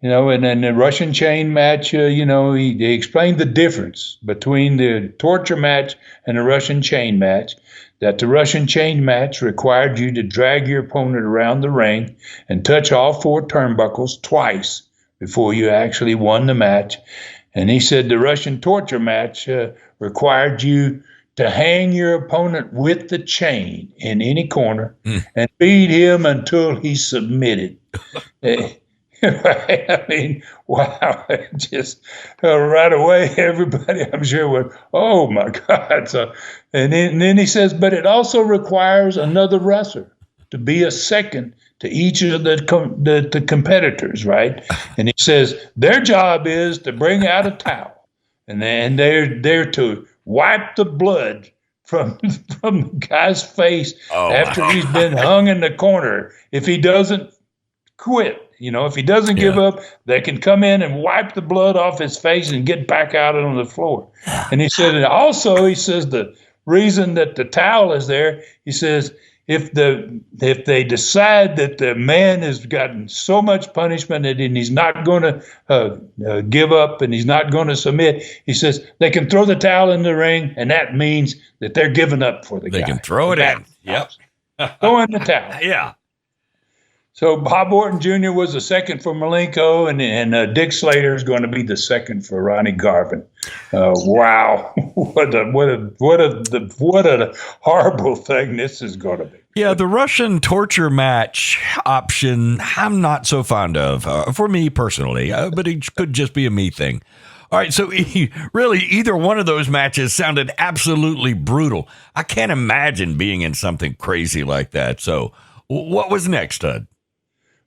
then the Russian chain match, he explained the difference between the torture match and the Russian chain match, that the Russian chain match required you to drag your opponent around the ring and touch all 4 turnbuckles twice before you actually won the match. And he said the Russian torture match required you to hang your opponent with the chain in any corner and beat him until he submitted. Right? I mean, wow. Just right away, everybody, I'm sure, went, oh, my God. So, and then he says, but it also requires another wrestler to be a second to each of the competitors, right? And he says their job is to bring out a towel, and they're there to wipe the blood from the guy's face after he's been hung in the corner. If he doesn't quit, if he doesn't give up, they can come in and wipe the blood off his face and get back out on the floor. And he said, and also, he says the reason that the towel is there, he says, if they decide that the man has gotten so much punishment and he's not going to give up and he's not going to submit, he says they can throw the towel in the ring, and that means that they're giving up for the guy. They can throw it in. Yep. Throw in the towel. Yeah. So Bob Orton Jr. was the second for Malenko, and Dick Slater is going to be the second for Ronnie Garvin. Wow, what a horrible thing this is going to be. Yeah, the Russian torture match option, I'm not so fond of, for me personally, but it could just be a me thing. All right, so really either one of those matches sounded absolutely brutal. I can't imagine being in something crazy like that. So what was next, Hud?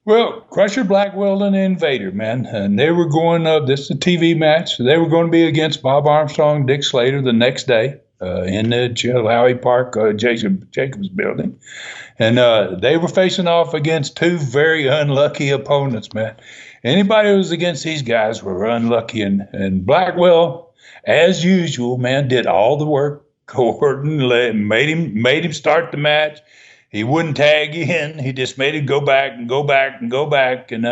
Well, Crusher Blackwell and the Invader, man, and they were going this is a TV match. They were going to be against Bob Armstrong, Dick Slater the next day in the Howie Park Jacobs building. And they were facing off against 2 very unlucky opponents, man. Anybody who was against these guys were unlucky. And Blackwell, as usual, man, did all the work. Gordon made him start the match. He wouldn't tag in. He just made him go back and go back and go back. And,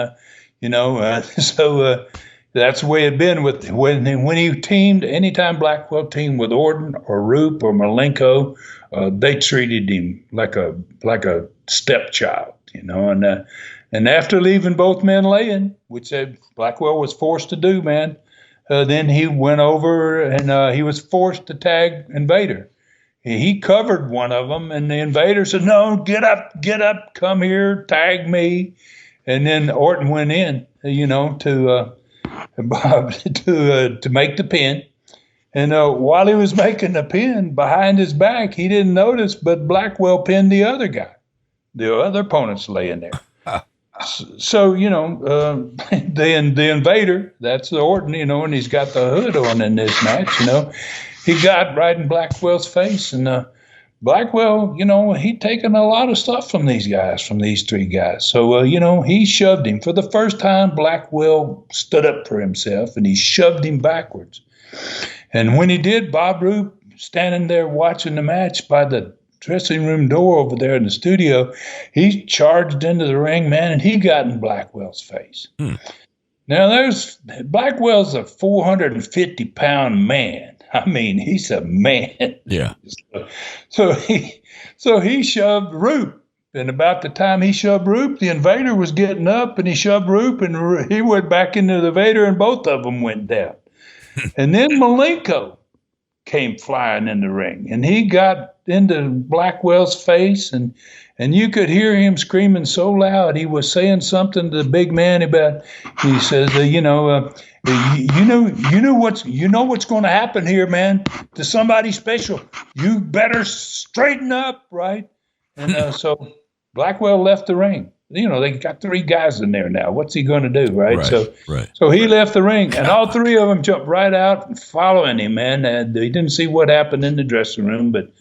so that's the way it had been with when he teamed. Anytime Blackwell teamed with Orton or Roop or Malenko, they treated him like a stepchild, And after leaving both men laying, which Blackwell was forced to do, man, then he went over and he was forced to tag Invader. He covered one of them, and the Invader said, "No, get up, come here, tag me." And then Orton went in, to make the pin. And while he was making the pin behind his back, he didn't notice, but Blackwell pinned the other guy. The other opponent's laying there. So, the Invader, that's the Orton, and he's got the hood on in this match, he got right in Blackwell's face, and Blackwell, he'd taken a lot of stuff from these guys, from these three guys. So, he shoved him. For the first time, Blackwell stood up for himself, and he shoved him backwards. And when he did, Bob Roop, standing there watching the match by the dressing room door over there in the studio, he charged into the ring, man, and he got in Blackwell's face. Now, Blackwell's a 450-pound man. I mean, he's a man. Yeah. So he shoved Roop. And about the time he shoved Roop, the Invader was getting up, and he shoved Roop, and he went back into the Invader, and both of them went down. And then Malenko came flying in the ring, and he got into Blackwell's face, and you could hear him screaming so loud. He was saying something to the big man about. He says, you know what's going to happen here, man. To somebody special, you better straighten up, right? And so Blackwell left the ring. They got three guys in there now. What's he going to do, right? So he left the ring, and all three of them jumped right out and following him, man. And they didn't see what happened in the dressing room, but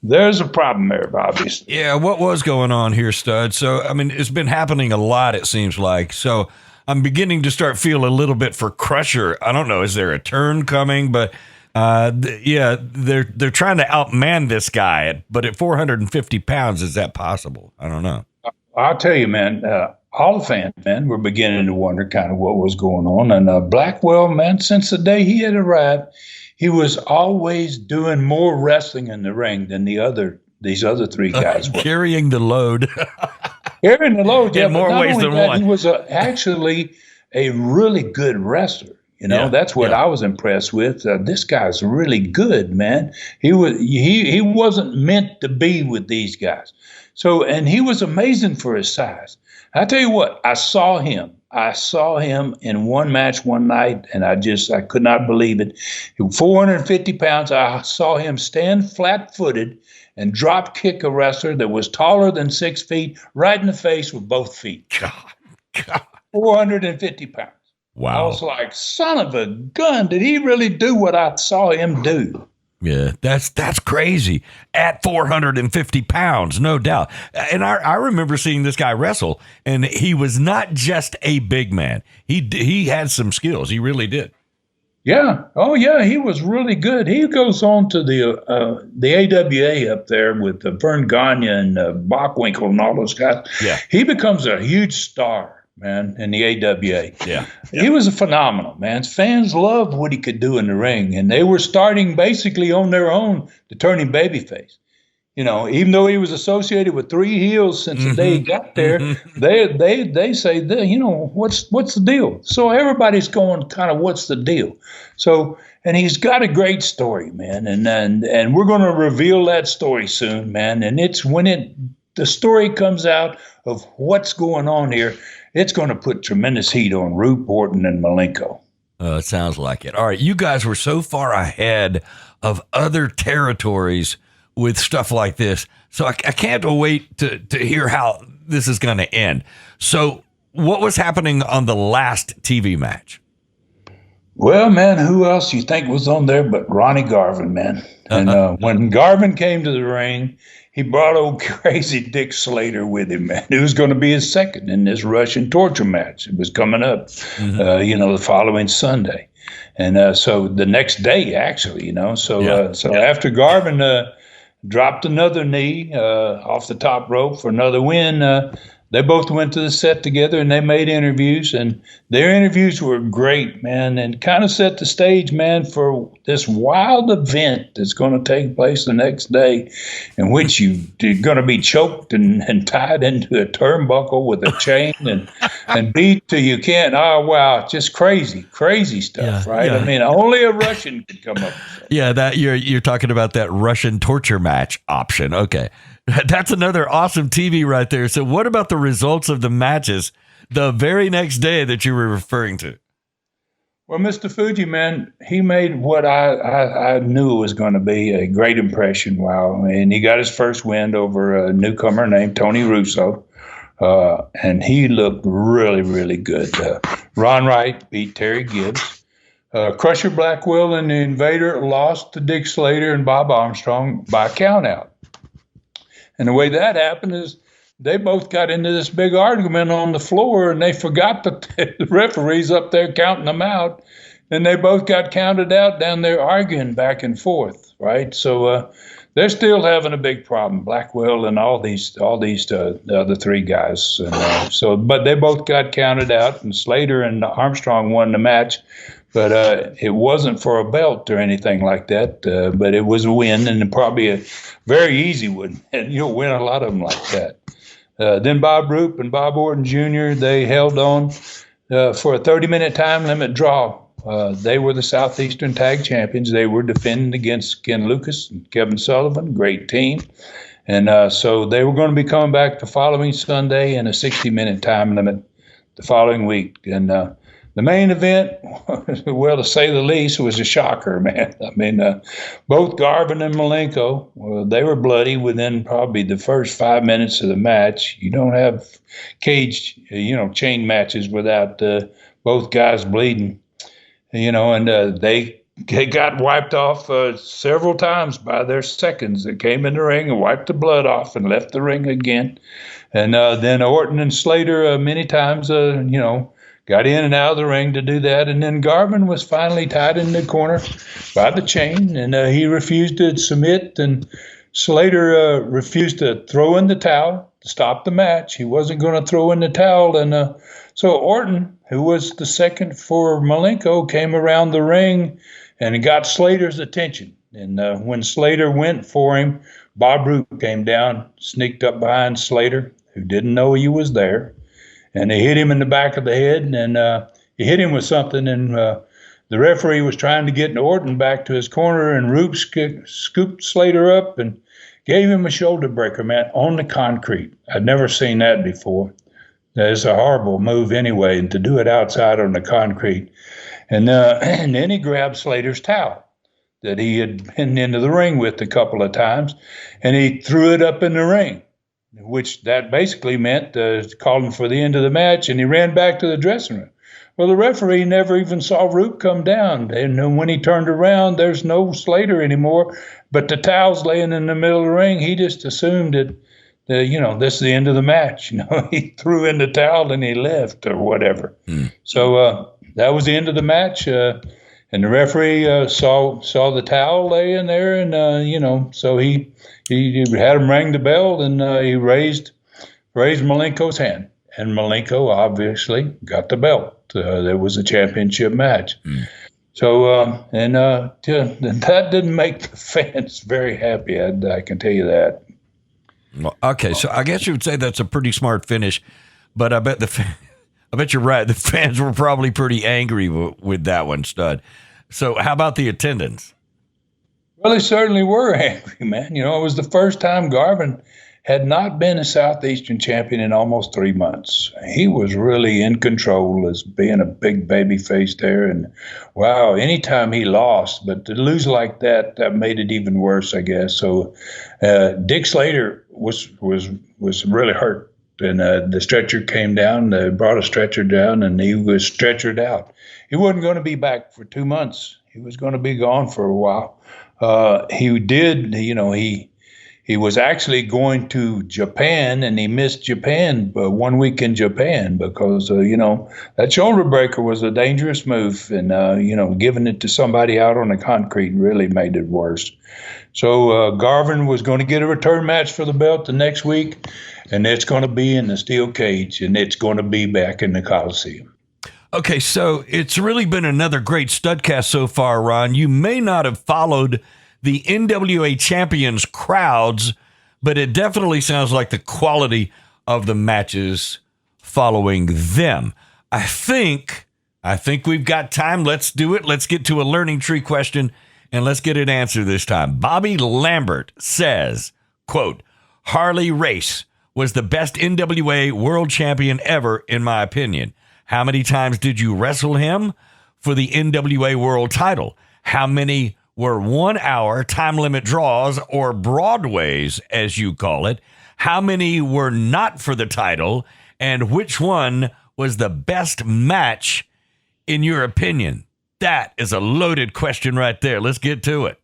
there's a problem there, obviously. Yeah, what was going on here, Stud? So, I mean, it's been happening a lot, it seems like. So I'm beginning to start feel a little bit for Crusher. I don't know, is there a turn coming? But they're trying to outman this guy, but at 450 pounds, is that possible? I don't know. I'll tell you, man, all the fans, man, were beginning to wonder kind of what was going on. And Blackwell, man, since the day he had arrived, he was always doing more wrestling in the ring than these other three guys were. Carrying the load. Carrying the load, yeah. In more ways than one. He was actually a really good wrestler. That's what I was impressed with. This guy's really good, man. He wasn't meant to be with these guys. So, and he was amazing for his size. I tell you what, I saw him in one match one night, and I could not believe it. He was 450 pounds. I saw him stand flat-footed and drop kick a wrestler that was taller than 6 feet right in the face with both feet. God. 450 pounds. Wow. I was like, son of a gun, did he really do what I saw him do? Yeah, that's crazy. At 450 pounds, no doubt. And I remember seeing this guy wrestle, and he was not just a big man. He had some skills. He really did. Yeah. Oh, yeah. He was really good. He goes on to the AWA up there with Vern Gagne and Bockwinkel and all those guys. Yeah. He becomes a huge star, man, in the AWA. Yeah. He was a phenomenal, man. Fans loved what he could do in the ring, and they were starting basically on their own to turn him babyface. Even though he was associated with three heels since the day he got there, they say, what's the deal? So everybody's going kind of, what's the deal? So, and he's got a great story, man, and we're going to reveal that story soon, man. And it's when the story comes out of what's going on here, it's going to put tremendous heat on Roop, Orton, and Malenko. It sounds like it. All right, you guys were so far ahead of other territories with stuff like this. So I can't wait to hear how this is going to end. So what was happening on the last TV match? Well, man, who else you think was on there but Ronnie Garvin, man? And when Garvin came to the ring, he brought old crazy Dick Slater with him, man. It was going to be his second in this Russian torture match. It was coming up, the following Sunday. And so the next day, actually, So after Garvin dropped another knee off the top rope for another win, they both went to the set together, and they made interviews, and their interviews were great, man, and kind of set the stage, man, for this wild event that's going to take place the next day, in which you're going to be choked and tied into a turnbuckle with a chain and beat till you can't. Oh, wow, just crazy stuff, right? Yeah. I mean, only a Russian could come up with that. Yeah, that you're talking about that Russian torture match option. Okay. That's another awesome TV right there. So what about the results of the matches the very next day that you were referring to? Well, Mr. Fuji, man, he made what I knew was going to be a great impression. Wow. And he got his first win over a newcomer named Tony Russo. And he looked really, really good. Ron Wright beat Terry Gibbs. Crusher Blackwell and the Invader lost to Dick Slater and Bob Armstrong by countout. And the way that happened is they both got into this big argument on the floor, and they forgot that the referee's up there counting them out, and they both got counted out down there arguing back and forth, right? So they're still having a big problem, Blackwell and all these the other three guys. And, but they both got counted out, and Slater and Armstrong won the match. But it wasn't for a belt or anything like that. But it was a win, and probably a very easy one. And you'll win a lot of them like that. Then Bob Roop and Bob Orton Jr., they held on for a 30-minute time limit draw. They were the Southeastern Tag Champions. They were defending against Ken Lucas and Kevin Sullivan, great team. And so they were going to be coming back the following Sunday in a 60-minute time limit the following week. And the main event, well, to say the least, was a shocker, man. I mean, both Garvin and Malenko, they were bloody within probably the first 5 minutes of the match. You don't have chain matches without both guys bleeding, and they got wiped off several times by their seconds. They came in the ring and wiped the blood off and left the ring again. And then Orton and Slater many times, got in and out of the ring to do that. And then Garvin was finally tied in the corner by the chain, and he refused to submit. And Slater refused to throw in the towel to stop the match. He wasn't going to throw in the towel. And so Orton, who was the second for Malenko, came around the ring and got Slater's attention. And when Slater went for him, Bob Roop came down, sneaked up behind Slater, who didn't know he was there. And they hit him in the back of the head, and he hit him with something. And the referee was trying to get Orton back to his corner, and Roop scooped Slater up and gave him a shoulder breaker, man, on the concrete. I'd never seen that before. It's a horrible move anyway, and to do it outside on the concrete. And then he grabbed Slater's towel that he had been into the ring with a couple of times, and he threw it up in the ring, which that basically meant calling for the end of the match, and he ran back to the dressing room. Well, the referee never even saw Roop come down, and when he turned around, there's no Slater anymore, but the towel's laying in the middle of the ring. He just assumed that, this is the end of the match. He threw in the towel and he left or whatever. So that was the end of the match, and the referee saw the towel laying there, and so he had him ring the bell, and he raised Malenko's hand, and Malenko obviously got the belt. There was a championship match. So that didn't make the fans very happy. I can tell you that. Well, okay, so I guess you would say that's a pretty smart finish, but I bet you're right. The fans were probably pretty angry with that one, Stud. So how about the attendance? Well, they certainly were angry, man. It was the first time Garvin had not been a Southeastern champion in almost 3 months. He was really in control as being a big baby face there. And, wow, anytime he lost, but to lose like that made it even worse, I guess. So Dick Slater was really hurt. And the stretcher came down. They brought a stretcher down, and he was stretchered out. He wasn't going to be back for 2 months. He was going to be gone for a while. He was actually going to Japan, and he missed Japan 1 week in Japan because, that shoulder breaker was a dangerous move. And, giving it to somebody out on the concrete really made it worse. So Garvin was going to get a return match for the belt the next week, and it's going to be in the steel cage, and it's going to be back in the Coliseum. Okay, so it's really been another great Studcast so far, Ron. You may not have followed the NWA champions crowds, but it definitely sounds like the quality of the matches following them. I think we've got time. Let's do it. Let's get to a learning tree question, and let's get it answered this time. Bobby Lambert says, quote, Harley Race was the best NWA world champion ever, in my opinion. How many times did you wrestle him for the NWA world title? How many were 1 hour time limit draws, or Broadways, as you call it? How many were not for the title? And which one was the best match in your opinion? That is a loaded question right there. Let's get to it.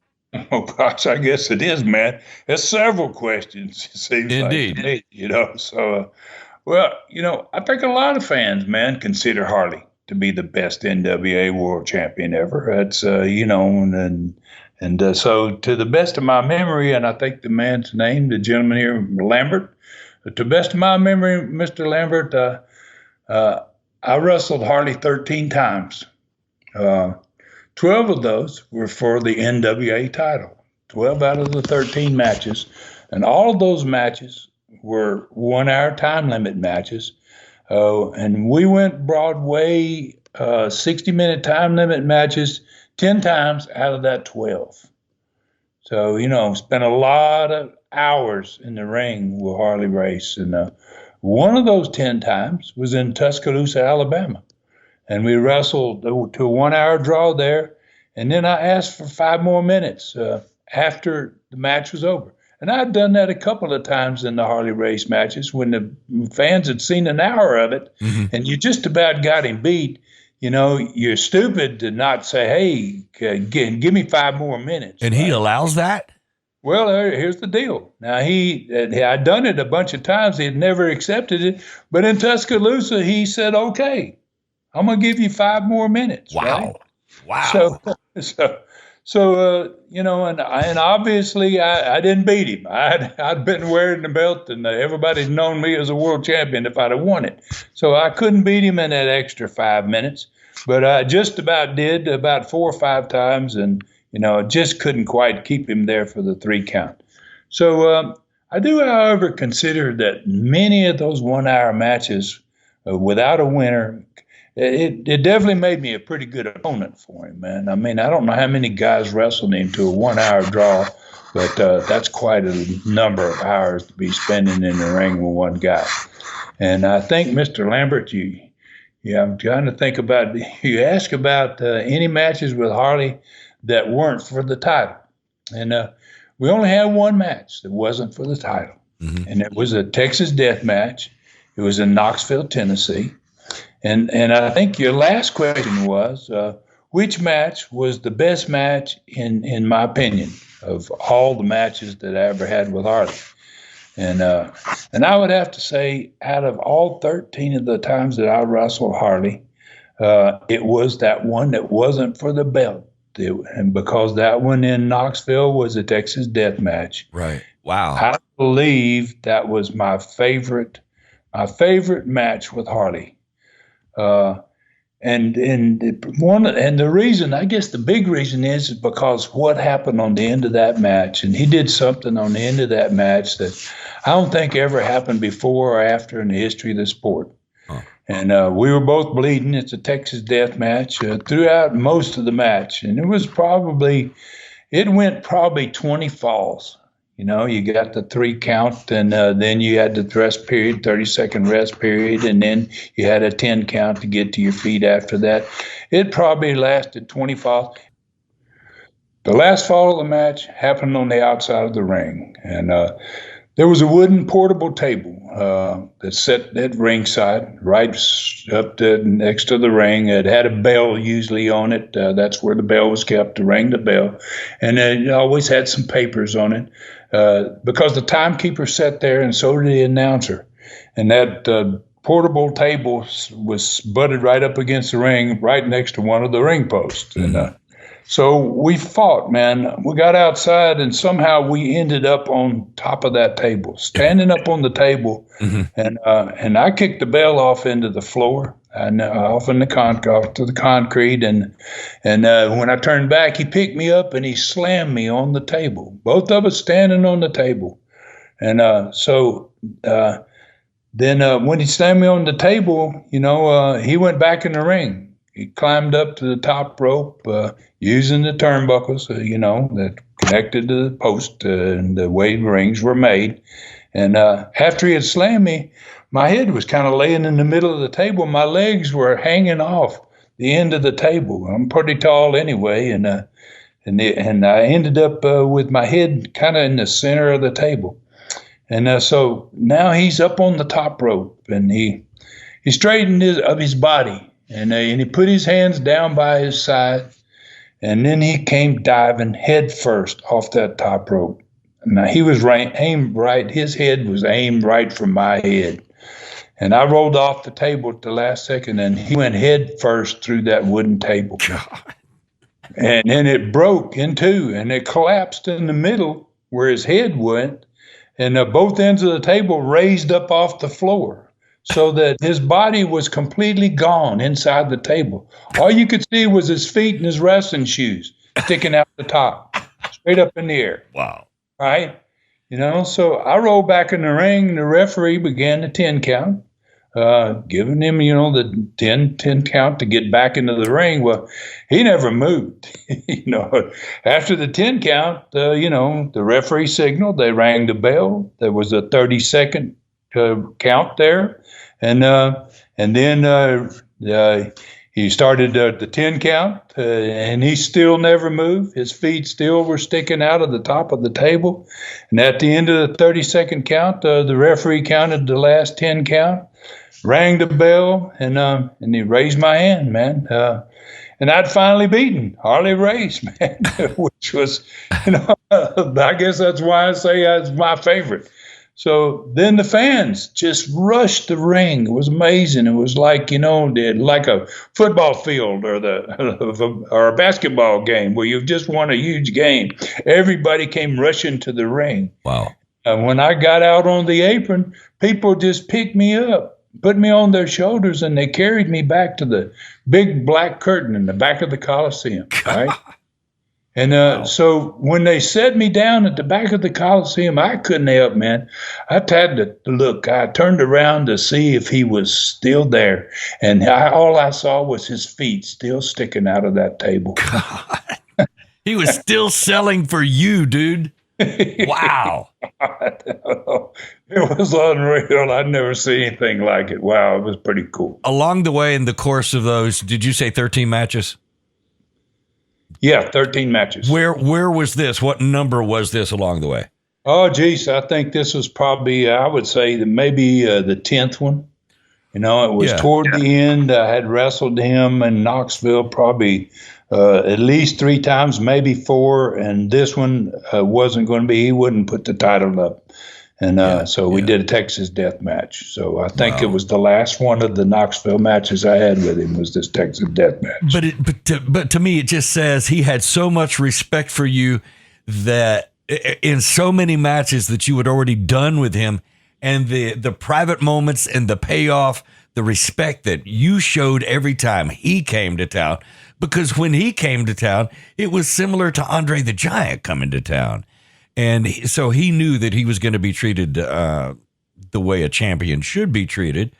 Oh gosh, I guess it is, man. There's several questions. It seems Indeed. like to me, So, well, I think a lot of fans, man, consider Harley to be the best NWA World Champion ever. That's so to the best of my memory, and I think the man's name, the gentleman here, Lambert. To the best of my memory, Mr. Lambert, I wrestled Harley 13 times. 12 of those were for the NWA title, 12 out of the 13 matches. And all of those matches were 1 hour time limit matches. And we went Broadway 60-minute time limit matches 10 times out of that 12. So, spent a lot of hours in the ring with Harley Race. And one of those 10 times was in Tuscaloosa, Alabama. And we wrestled to a 1 hour draw there. And then I asked for 5 more minutes after the match was over. And I'd done that a couple of times in the Harley Race matches when the fans had seen an hour of it, and you just about got him beat. You're stupid to not say, hey, give me 5 more minutes. And he allows that? Well, here's the deal. Now, I'd done it a bunch of times. He had never accepted it. But in Tuscaloosa, he said, okay, I'm going to give you 5 more minutes. Wow. Right? Wow. So and obviously I didn't beat him. I'd been wearing the belt, and everybody's known me as a world champion if I'd have won it. So I couldn't beat him in that extra 5 minutes, but I just about did about 4 or 5 times, and just couldn't quite keep him there for the 3 count. So I do, however, consider that many of those 1 hour matches without a winner. It definitely made me a pretty good opponent for him, man. I mean, I don't know how many guys wrestled him to a 1 hour draw, but that's quite a number of hours to be spending in the ring with one guy. And I think, Mr. Lambert, I'm trying to think about, you asked about any matches with Harley that weren't for the title. And we only had one match that wasn't for the title. And it was a Texas death match. It was in Knoxville, Tennessee. And I think your last question was, which match was the best match in my opinion of all the matches that I ever had with Harley? And I would have to say, out of all 13 of the times that I wrestled Harley, it was that one that wasn't for the belt. And because that one in Knoxville was a Texas death match. Right. Wow. I believe that was my favorite match with Harley. And the reason, I guess the big reason is because what happened on the end of that match, and he did something on the end of that match that I don't think ever happened before or after in the history of the sport. And we were both bleeding. It's a Texas death match throughout most of the match, and it went probably 20 falls. You got the 3 count, and then you had the rest period, 30-second rest period, and then you had a 10 count to get to your feet after that. It probably lasted 20 falls. The last fall of the match happened on the outside of the ring, and there was a wooden portable table that sat at ringside, right up next to the ring. It had a bell usually on it. That's where the bell was kept, to ring the bell. And it always had some papers on it because the timekeeper sat there and so did the announcer. And that portable table was butted right up against the ring, right next to one of the ring posts. And so we fought, man. We got outside, and somehow we ended up on top of that table, standing up on the table. And I kicked the bell off into the floor and off to the concrete. And when I turned back, he picked me up and he slammed me on the table. Both of us standing on the table. And then when he slammed me on the table, he went back in the ring. He climbed up to the top rope using the turnbuckles, that connected to the post and the way the rings were made. And after he had slammed me, my head was kind of laying in the middle of the table. My legs were hanging off the end of the table. I'm pretty tall anyway, and I ended up with my head kind of in the center of the table. And so now he's up on the top rope, and he straightened his body. And he put his hands down by his side, and then he came diving head first off that top rope. Now, he was aimed right. His head was aimed right for my head. And I rolled off the table at the last second, and he went head first through that wooden table. God. And then it broke in two, and it collapsed in the middle where his head went, and both ends of the table raised up off the floor so that his body was completely gone inside the table. All you could see was his feet and his wrestling shoes sticking out the top, straight up in the air. Wow. Right? So I rolled back in the ring, and the referee began the 10 count. Giving him, the 10 count to get back into the ring. Well, he never moved. After the 10 count, the referee signaled, they rang the bell. There was a 30-second count there. And then he started the 10 count, and he still never moved. His feet still were sticking out of the top of the table. And at the end of the 30-second count, the referee counted the last 10 count. Rang the bell, and he raised my hand, man. And I'd finally beaten Harley Race, man, which was, I guess that's why I say that's my favorite. So then the fans just rushed the ring. It was amazing. It was like, like a football field or a basketball game where you've just won a huge game. Everybody came rushing to the ring. Wow. And when I got out on the apron, people just picked me up, put me on their shoulders, and they carried me back to the big black curtain in the back of the Coliseum, right? And wow. So when they set me down at the back of the Coliseum, I couldn't help, man. I had to look. I turned around to see if he was still there, and all I saw was his feet still sticking out of that table. God. He was still selling for you, dude. Wow. It was unreal. I'd never seen anything like it. Wow, it was pretty cool. Along the way, in the course of those, did you say 13 matches? Yeah, 13 matches. Where was this? What number was this along the way? Oh, geez, I think this was probably, I would say, maybe the 10th one. It was toward the end. I had wrestled him in Knoxville probably at least 3 times, maybe 4, and this one wasn't going to be. He wouldn't put the title up. And so we did a Texas death match. So I think it was the last one of the Knoxville matches I had with him was this Texas death match. But to me, it just says he had so much respect for you that in so many matches that you had already done with him, and the private moments and the payoff, the respect that you showed every time he came to town. Because when he came to town, it was similar to Andre the Giant coming to town. And so he knew that he was going to be treated the way a champion should be treated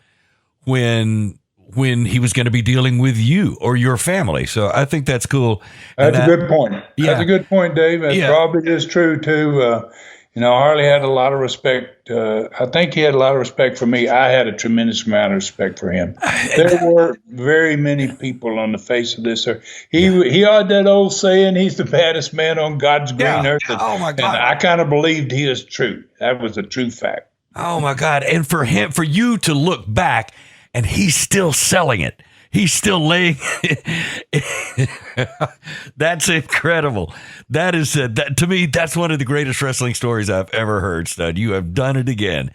when he was going to be dealing with you or your family. So I think that's cool. That's a good point. Yeah. That's a good point, Dave. It probably is true, too. Harley had a lot of respect. I think he had a lot of respect for me. I had a tremendous amount of respect for him. There were very many people on the face of this earth. He had that old saying, he's the baddest man on God's green earth. Oh, my God. And I kind of believed he is true. That was a true fact. Oh, my God. And for you to look back, and he's still selling it. He's still laying. That's incredible. That is to me, that's one of the greatest wrestling stories I've ever heard, Stud. You have done it again.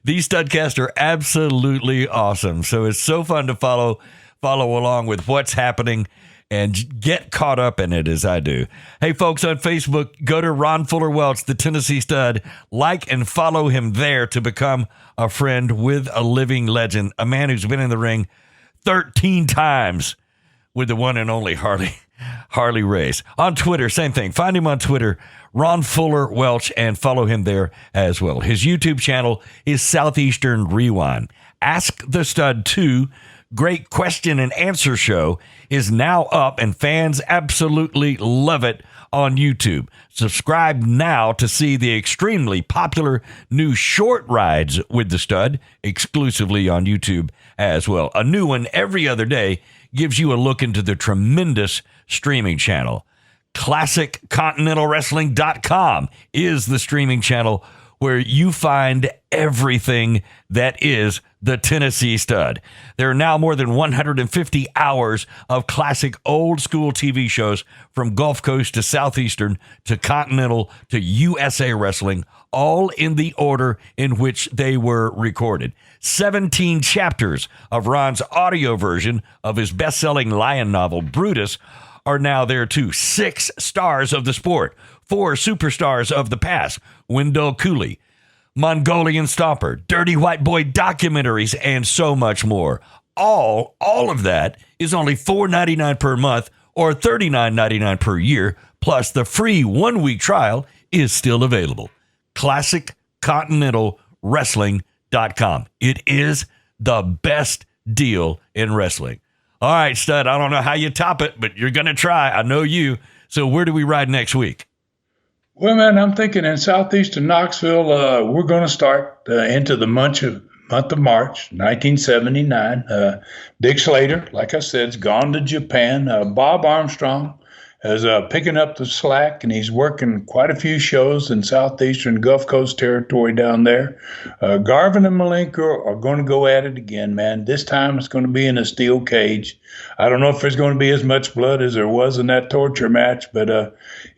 These Studcasts are absolutely awesome. So it's so fun to follow along with what's happening and get caught up in it as I do. Hey, folks, on Facebook, go to Ron Fuller Welch, the Tennessee Stud. Like and follow him there to become a friend with a living legend, a man who's been in the ring 13 times with the one and only Harley Race. On Twitter, same thing. Find him on Twitter, Ron Fuller Welch, and follow him there as well. His YouTube channel is Southeastern Rewind. Ask the Stud 2, great question and answer show, is now up, and fans absolutely love it on YouTube. Subscribe now to see the extremely popular new short rides with the Stud, exclusively on YouTube as well. A new one every other day gives you a look into the tremendous streaming channel. ClassicContinentalWrestling.com is the streaming channel where you find everything that is the Tennessee Stud. There are now more than 150 hours of classic old school TV shows from Gulf Coast to Southeastern to Continental to USA Wrestling, all in the order in which they were recorded. 17 chapters of Ron's audio version of his best-selling Lion novel, Brutus, are now there too. 6 stars of the sport, 4 superstars of the past, Wendell Cooley, Mongolian Stomper, Dirty White Boy documentaries, and so much more. All of that is only $4.99 per month or $39.99 per year, plus the free 1-week trial is still available. ClassicContinentalWrestling.com. It is the best deal in wrestling. All right, Stud, I don't know how you top it, but you're going to try. I know you. So where do we ride next week? Well, man, I'm thinking in Southeastern Knoxville, we're going to start into the month of March, 1979. Dick Slater, like I said, has gone to Japan. Bob Armstrong is picking up the slack, and he's working quite a few shows in Southeastern Gulf Coast territory down there. Garvin and Malenko are going to go at it again, man. This time it's going to be in a steel cage. I don't know if there's going to be as much blood as there was in that torture match, but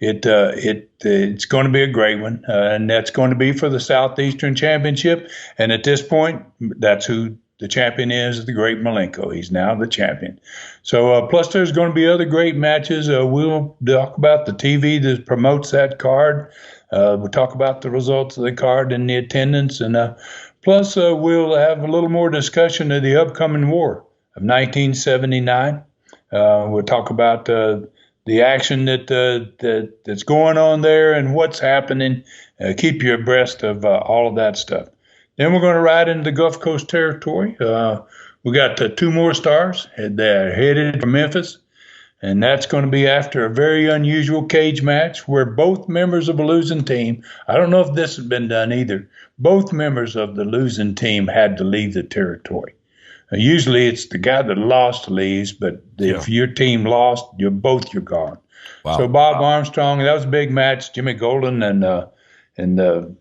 it's going to be a great one, and that's going to be for the Southeastern Championship. And at this point, that's who the champion is, the great Malenko. He's now the champion. So plus there's going to be other great matches. We'll talk about the TV that promotes that card. We'll talk about the results of the card and the attendance. And plus we'll have a little more discussion of the upcoming war of 1979. We'll talk about the action that's going on there and what's happening. Keep you abreast of all of that stuff. Then we're going to ride into the Gulf Coast territory. We got 2 more stars. They're headed for Memphis, and that's going to be after a very unusual cage match where both members of a losing team, I don't know if this has been done either, both members of the losing team had to leave the territory. Usually it's the guy that lost leaves, but if your team lost, you're gone. Wow. So Bob Armstrong, that was a big match. Jimmy Golden and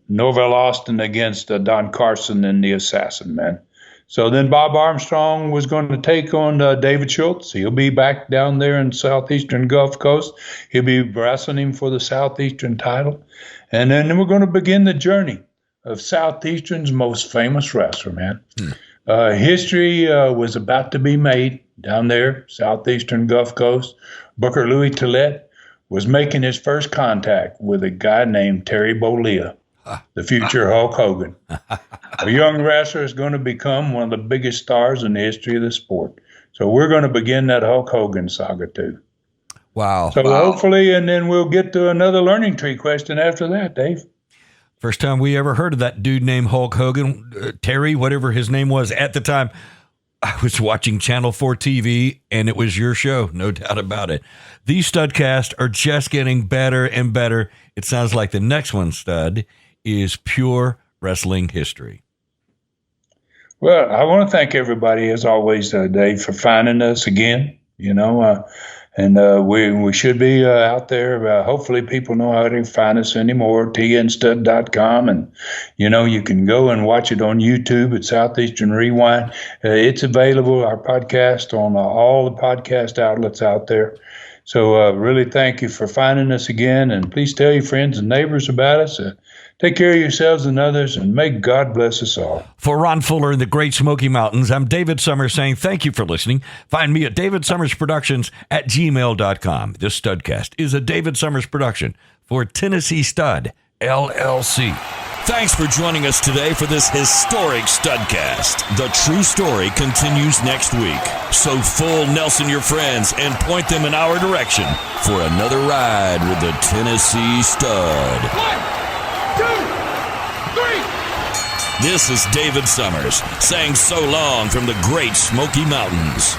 Norvell Austin against Don Carson and the Assassin, man. So then Bob Armstrong was going to take on David Schultz. He'll be back down there in Southeastern Gulf Coast. He'll be wrestling him for the Southeastern title. And then we're going to begin the journey of Southeastern's most famous wrestler, man. History was about to be made down there, Southeastern Gulf Coast. Booker Louis Tillett was making his first contact with a guy named Terry Bollea, the future Hulk Hogan. A young wrestler is going to become one of the biggest stars in the history of the sport. So we're going to begin that Hulk Hogan saga too. Wow. So hopefully, and then we'll get to another learning tree question after that, Dave. First time we ever heard of that dude named Hulk Hogan, Terry, whatever his name was at the time. I was watching Channel 4 TV, and it was your show, no doubt about it. These Studcasts are just getting better and better. It sounds like the next one, Stud, is pure wrestling history. Well, I want to thank everybody, as always, Dave, for finding us again. And we should be out there. Hopefully people know how to find us anymore, tnstud.com. And, you can go and watch it on YouTube at Southeastern Rewind. It's available, our podcast, on all the podcast outlets out there. So really thank you for finding us again. And please tell your friends and neighbors about us. Take care of yourselves and others, and may God bless us all. For Ron Fuller in the Great Smoky Mountains, I'm David Summers saying thank you for listening. Find me at davidsummersproductions@gmail.com. This Studcast is a David Summers production for Tennessee Stud, LLC. Thanks for joining us today for this historic Studcast. The true story continues next week. So full Nelson your friends and point them in our direction for another ride with the Tennessee Stud. 1, 2, 3. This is David Summers saying so long from the Great Smoky Mountains.